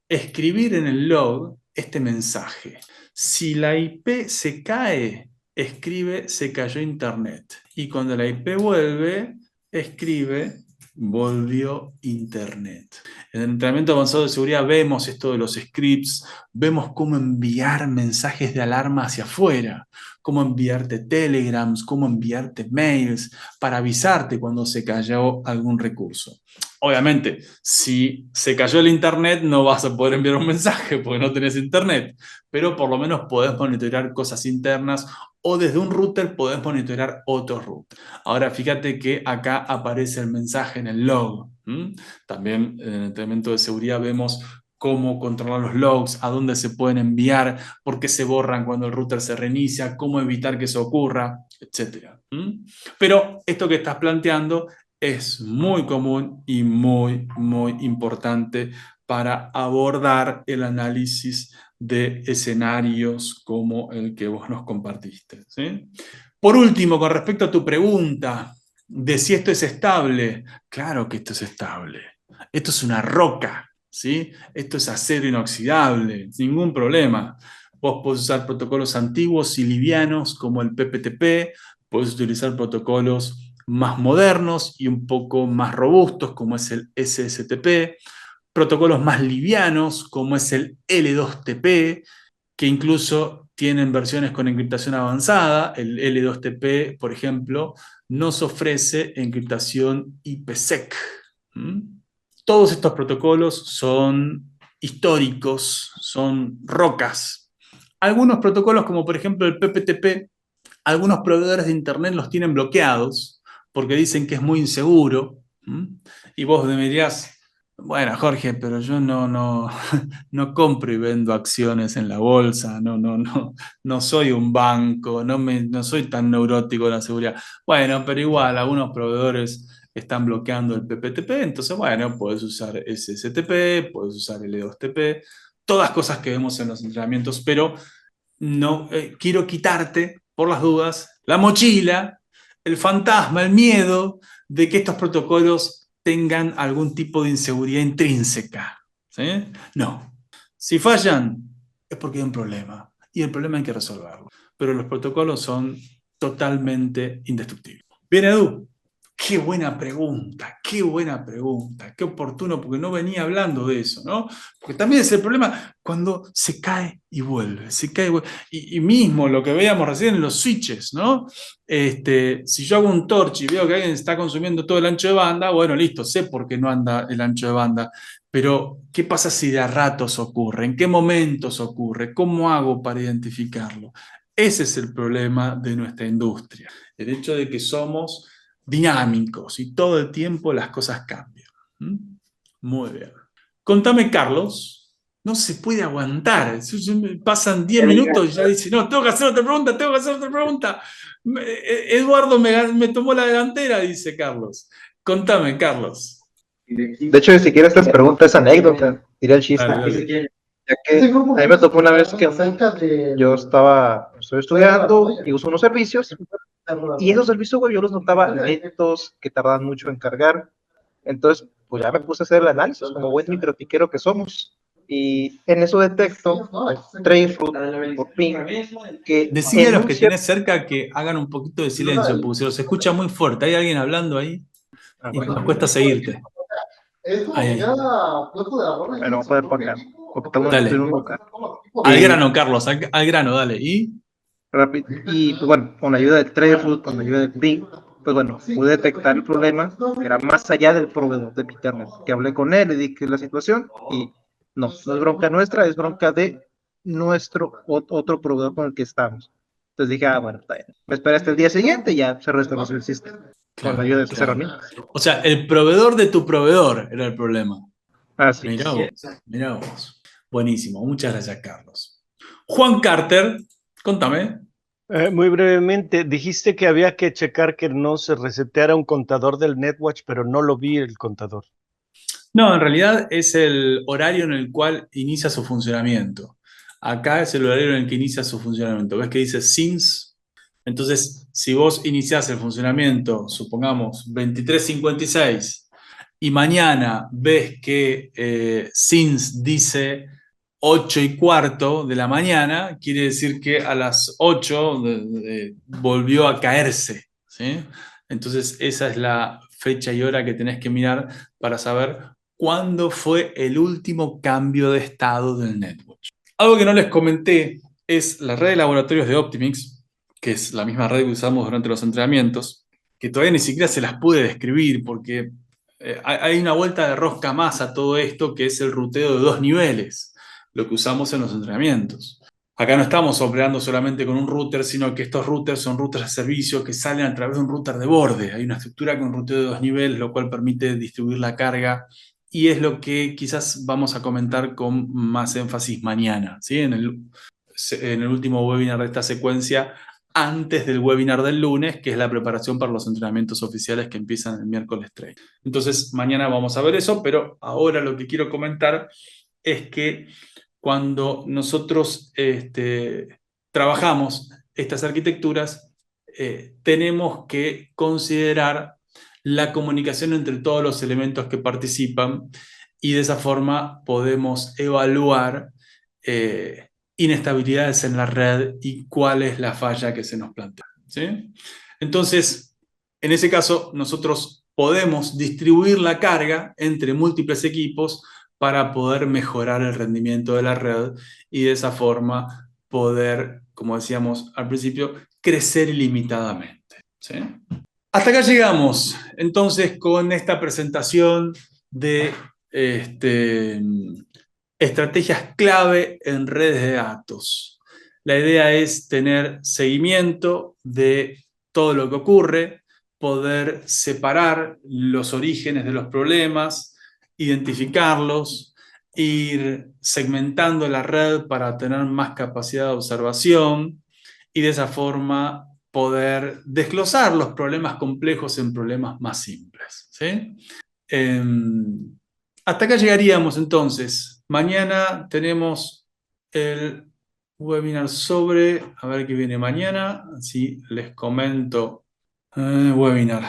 escribir en el log este mensaje. Si la IP se cae, escribe se cayó internet. Y cuando la IP vuelve, escribe volvió internet. En el entrenamiento avanzado de seguridad vemos esto de los scripts, vemos cómo enviar mensajes de alarma hacia afuera, cómo enviarte telegrams, cómo enviarte mails para avisarte cuando se cayó algún recurso. Obviamente, si se cayó el internet no vas a poder enviar un mensaje porque no tenés internet, pero por lo menos podés monitorear cosas internas o desde un router podés monitorear otros routers. Ahora fíjate que acá aparece el mensaje en el log. También en el entrenamiento de seguridad vemos cómo controlar los logs, a dónde se pueden enviar, por qué se borran cuando el router se reinicia, cómo evitar que eso ocurra, etc. Pero esto que estás planteando es muy común y muy, muy importante para abordar el análisis de escenarios como el que vos nos compartiste, ¿sí? Por último, con respecto a tu pregunta de si esto es estable, claro que esto es estable. Esto es una roca, ¿sí? Esto es acero inoxidable, ningún problema. Vos podés usar protocolos antiguos y livianos como el PPTP, podés utilizar protocolos más modernos y un poco más robustos como es el SSTP, protocolos más livianos, como es el L2TP, que incluso tienen versiones con encriptación avanzada. El L2TP, por ejemplo, nos ofrece encriptación IPsec. Todos estos protocolos son históricos, son rocas. Algunos protocolos, como por ejemplo el PPTP, algunos proveedores de Internet los tienen bloqueados porque dicen que es muy inseguro. Y vos me dirías, bueno, Jorge, pero yo no compro y vendo acciones en la bolsa, no soy un banco, no soy tan neurótico de la seguridad. Bueno, pero igual, algunos proveedores están bloqueando el PPTP, entonces, bueno, puedes usar SSTP, puedes usar L2TP, todas cosas que vemos en los entrenamientos, pero no quiero quitarte, por las dudas, la mochila, el fantasma, el miedo de que estos protocolos tengan algún tipo de inseguridad intrínseca. ¿Sí? No. Si fallan, es porque hay un problema. Y el problema hay que resolverlo. Pero los protocolos son totalmente indestructibles. Bien, Edu. Qué buena pregunta, qué oportuno, porque no venía hablando de eso, ¿no? Porque también es el problema cuando se cae y vuelve, se cae y vuelve. Y mismo lo que veíamos recién en los switches, ¿no? Si yo hago un torch y veo que alguien está consumiendo todo el ancho de banda, bueno, listo, sé por qué no anda el ancho de banda, pero ¿qué pasa si de a ratos ocurre? ¿En qué momentos ocurre? ¿Cómo hago para identificarlo? Ese es el problema de nuestra industria, el hecho de que somos dinámicos y todo el tiempo las cosas cambian. Muy bien. Contame, Carlos, no se puede aguantar. Pasan 10 minutos y ya dice, no, tengo que hacer otra pregunta. Eduardo me tomó la delantera, dice Carlos. Contame, Carlos. De hecho, ni siquiera estas preguntas es anécdota, diré el chiste. Dale. Ya que a mí me tocó una vez que yo estoy estudiando y uso unos servicios, y esos servicios, güey, yo los notaba lentos, que tardaban mucho en cargar. Entonces, pues ya me puse a hacer el análisis, como buen microtiquero que somos. Y en eso detecto Traceroute por ping, que Decile a los que enuncia... tenés cerca que hagan un poquito de silencio, porque se los escucha muy fuerte. ¿Hay alguien hablando ahí? Y nos cuesta seguirte. Ahí. Bueno, vamos a ver para acá, porque estamos Dale. en un local. Al grano, Carlos, al grano, dale. ¿Y? Rápido. Y pues bueno, con la ayuda de Traceroute, con la ayuda de Ping, pues bueno, pude detectar el problema, que era más allá del proveedor de internet. Que hablé con él, le dije la situación y no es bronca nuestra, es bronca de nuestro otro proveedor con el que estamos. Entonces dije, bueno, está bien. Me esperé hasta el día siguiente y ya se restableció el sistema. Con la ayuda de estas herramientas. O sea, el proveedor de tu proveedor era el problema. Así Mirá vos. Buenísimo. Muchas gracias, Carlos. Juan Carter, contame. Muy brevemente, dijiste que había que checar que no se reseteara un contador del NetWatch, pero no lo vi el contador. No, en realidad es el horario en el cual inicia su funcionamiento. Acá es el horario en el que inicia su funcionamiento. ¿Ves que dice since? Entonces, si vos iniciás el funcionamiento, supongamos 23:56, y mañana ves que since dice 8:15 de la mañana, quiere decir que a las 8 volvió a caerse, ¿sí? Entonces, esa es la fecha y hora que tenés que mirar para saber cuándo fue el último cambio de estado del NetWatch. Algo que no les comenté es la red de laboratorios de Optimix, que es la misma red que usamos durante los entrenamientos, que todavía ni siquiera se las pude describir porque hay una vuelta de rosca más a todo esto, que es el ruteo de 2 niveles, lo que usamos en los entrenamientos. Acá no estamos operando solamente con un router, sino que estos routers son routers de servicio que salen a través de un router de borde. Hay una estructura con ruteo de 2 niveles, lo cual permite distribuir la carga, y es lo que quizás vamos a comentar con más énfasis mañana, ¿sí? En el último webinar de esta secuencia, antes del webinar del lunes, que es la preparación para los entrenamientos oficiales que empiezan el miércoles 3. Entonces, mañana vamos a ver eso, pero ahora lo que quiero comentar es que cuando nosotros trabajamos estas arquitecturas, tenemos que considerar la comunicación entre todos los elementos que participan, y de esa forma podemos evaluar inestabilidades en la red y cuál es la falla que se nos plantea, ¿sí? Entonces, en ese caso, nosotros podemos distribuir la carga entre múltiples equipos para poder mejorar el rendimiento de la red y de esa forma poder, como decíamos al principio, crecer ilimitadamente. ¿Sí? Hasta acá llegamos, entonces, con esta presentación de estrategias clave en redes de datos. La idea es tener seguimiento de todo lo que ocurre, poder separar los orígenes de los problemas, identificarlos, ir segmentando la red para tener más capacidad de observación y de esa forma poder desglosar los problemas complejos en problemas más simples. ¿Sí? Hasta acá llegaríamos entonces. Mañana tenemos el webinar sobre, a ver qué viene mañana, así les comento. Webinar.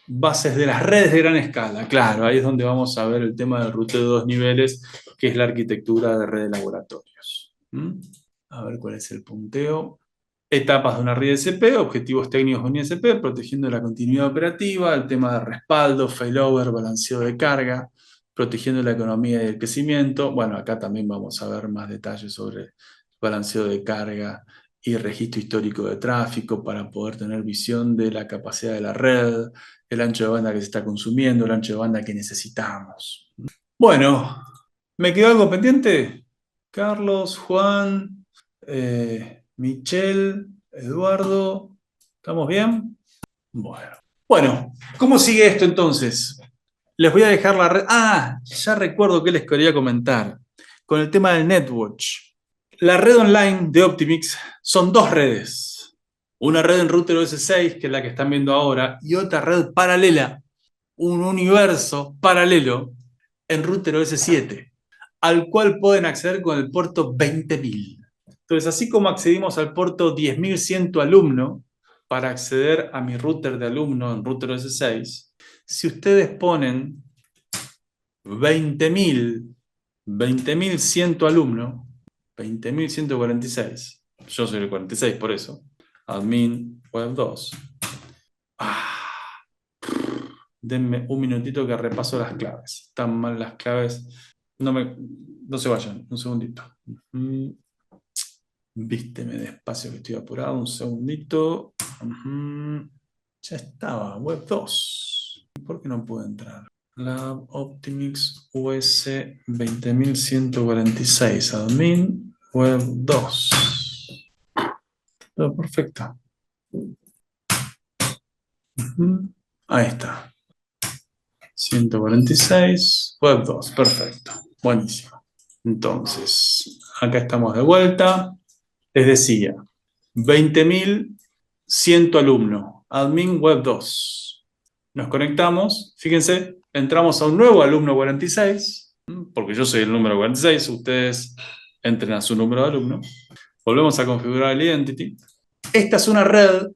Bases de las redes de gran escala. Claro, ahí es donde vamos a ver el tema del ruteo de 2 niveles, que es la arquitectura de red de laboratorios. A ver cuál es el punteo. Etapas de una red ISP, objetivos técnicos de un ISP, protegiendo la continuidad operativa, el tema de respaldo, failover, balanceo de carga, protegiendo la economía y el crecimiento. Bueno, acá también vamos a ver más detalles sobre balanceo de carga y registro histórico de tráfico para poder tener visión de la capacidad de la red, el ancho de banda que se está consumiendo, el ancho de banda que necesitamos. Bueno, ¿me quedó algo pendiente? Carlos, Juan, Michelle, Eduardo, ¿estamos bien? Bueno, ¿cómo sigue esto entonces? Les voy a dejar la red. Ah, ya recuerdo que les quería comentar. Con el tema del NetWatch. La red online de Optimix son 2 redes. Una red en router OS6, que es la que están viendo ahora, y otra red paralela, un universo paralelo en router OS7, al cual pueden acceder con el puerto 20.000. Entonces, así como accedimos al puerto 10.100 alumno para acceder a mi router de alumno en router OS6, si ustedes ponen 20.100 alumno, 20.146, yo soy el 46 por eso, admin web 2. Denme un minutito que repaso las claves. Están mal las claves. No se vayan, un segundito. Vísteme despacio que estoy apurado, un segundito. Ya estaba, web 2. ¿Por qué no puedo entrar? Lab Optimix US 20.146, admin web 2. Todo perfecto. Ahí está. 146, web 2, perfecto. Buenísimo. Entonces, acá estamos de vuelta. Les decía, 20.100 alumno, admin web 2. Nos conectamos, fíjense, entramos a un nuevo alumno 46, porque yo soy el número 46, ustedes entren a su número de alumno. Volvemos a configurar el identity. Esta es una red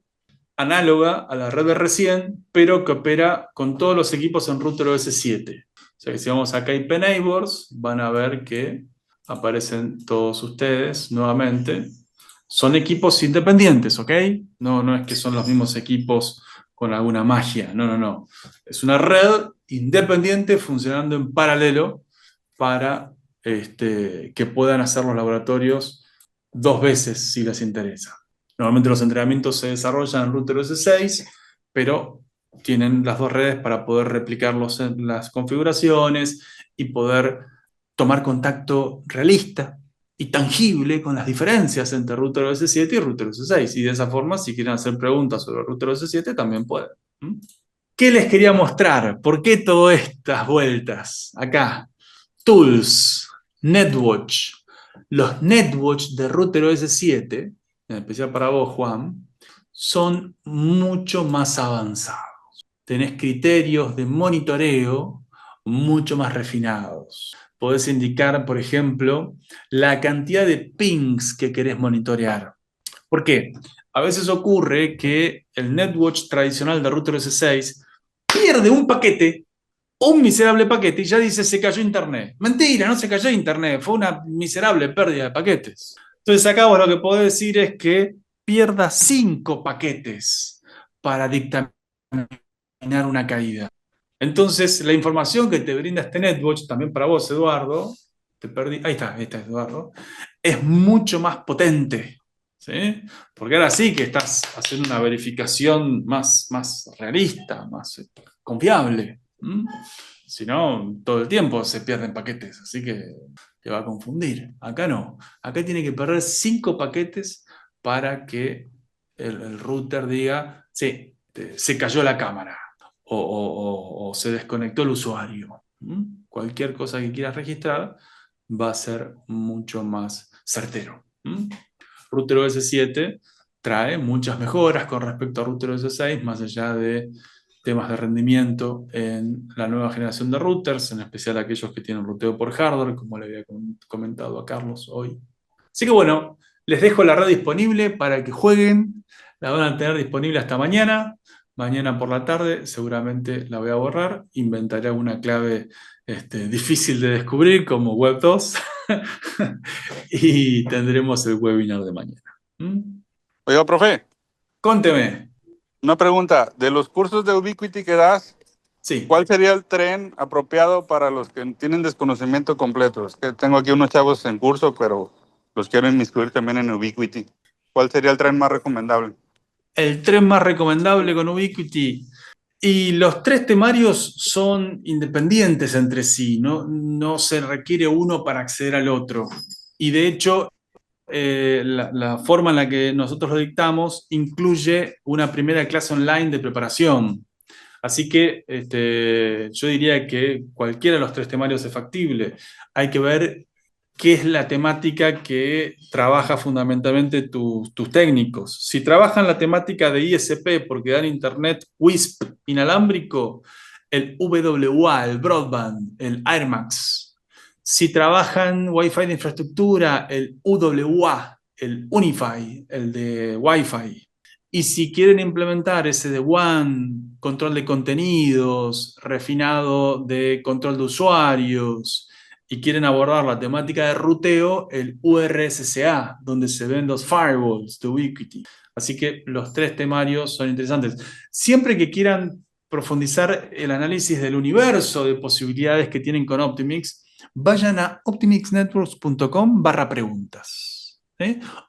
análoga a la red de recién, pero que opera con todos los equipos en router OS7. O sea que si vamos acá a IP Neighbors, van a ver que aparecen todos ustedes nuevamente. Son equipos independientes, ¿ok? No es que son los mismos equipos con alguna magia, no. Es una red independiente funcionando en paralelo para que puedan hacer los laboratorios 2 veces si les interesa. Normalmente los entrenamientos se desarrollan en router OS6, pero tienen las 2 redes para poder replicar las configuraciones y poder tomar contacto realista y tangible con las diferencias entre router OS7 y router OS6. Y de esa forma, si quieren hacer preguntas sobre router OS7, también pueden. ¿Qué les quería mostrar? ¿Por qué todas estas vueltas? Acá, Tools, NetWatch. Los NetWatch de router OS7, en especial para vos, Juan, son mucho más avanzados. Tenés criterios de monitoreo mucho más refinados. Podés indicar, por ejemplo, la cantidad de pings que querés monitorear. ¿Por qué? A veces ocurre que el NetWatch tradicional de router OS6 pierde un paquete, un miserable paquete, y ya dice se cayó internet. Mentira, no se cayó internet, fue una miserable pérdida de paquetes. Entonces acá vos lo que podés decir es que pierda 5 paquetes para dictaminar una caída. Entonces, la información que te brinda este Netwatch, también para vos, Eduardo, te perdí, ahí está, Eduardo, es mucho más potente, ¿sí? Porque ahora sí que estás haciendo una verificación más realista, más confiable. Si no, todo el tiempo se pierden paquetes, así que te va a confundir. Acá no, acá tiene que perder 5 paquetes para que el router diga, sí, se cayó la cámara o se desconectó el usuario. Cualquier cosa que quieras registrar va a ser mucho más certero. Router OS 7 trae muchas mejoras con respecto a Router OS 6, más allá de temas de rendimiento en la nueva generación de routers, en especial aquellos que tienen ruteo por hardware, como le había comentado a Carlos hoy. Así que bueno, les dejo la red disponible para que jueguen. La van a tener disponible hasta mañana. Mañana por la tarde seguramente la voy a borrar. Inventaré una clave difícil de descubrir como Web 2 y tendremos el webinar de mañana. Oiga, profe. Conteme. Una pregunta, de los cursos de Ubiquiti que das, sí. ¿Cuál sería el tren apropiado para los que tienen desconocimiento completo? Es que tengo aquí unos chavos en curso, pero los quiero inmiscuir también en Ubiquiti. ¿Cuál sería el tren más recomendable? El tren más recomendable con Ubiquiti. Y los 3 temarios son independientes entre sí, no se requiere uno para acceder al otro. Y de hecho, la forma en la que nosotros lo dictamos incluye una primera clase online de preparación. Así que yo diría que cualquiera de los 3 temarios es factible. Hay que ver qué es la temática que trabaja fundamentalmente tus técnicos. Si trabajan la temática de ISP porque dan internet WISP inalámbrico, el WWA, el broadband, el AirMax. Si trabajan Wi-Fi de infraestructura, el UWA, el Unify, el de Wi-Fi. Y si quieren implementar ese de WAN, control de contenidos, refinado de control de usuarios, y quieren abordar la temática de ruteo, el URSSA, donde se ven los firewalls de Ubiquiti. Así que los 3 temarios son interesantes. Siempre que quieran profundizar el análisis del universo de posibilidades que tienen con Optimix, vayan a optimixnetworks.com/preguntas.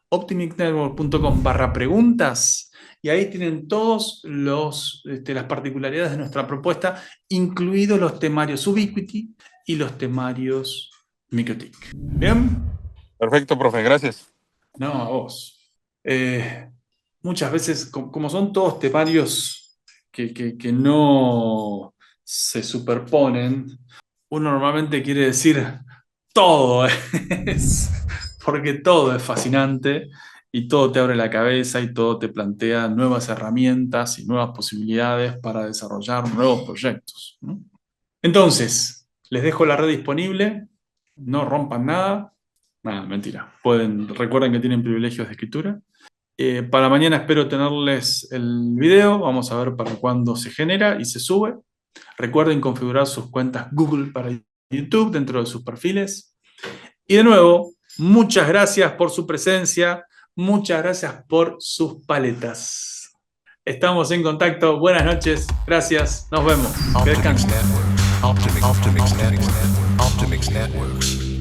optimixnetworks.com/preguntas y ahí tienen todos las particularidades de nuestra propuesta, incluidos los temarios Ubiquiti y los temarios MikroTik. ¿Bien? Perfecto, profe, gracias. No, a vos. Muchas veces, como son todos temarios que no se superponen, uno normalmente quiere decir todo porque todo es fascinante y todo te abre la cabeza y todo te plantea nuevas herramientas y nuevas posibilidades para desarrollar nuevos proyectos. Entonces, les dejo la red disponible, no rompan nada. Nada, mentira. Recuerden que tienen privilegios de escritura. Para mañana espero tenerles el video, vamos a ver para cuándo se genera y se sube. Recuerden configurar sus cuentas Google para YouTube dentro de sus perfiles. Y de nuevo, muchas gracias por su presencia, muchas gracias por sus paletas. Estamos en contacto, buenas noches, gracias, nos vemos. Que descansen. Optimix Networks.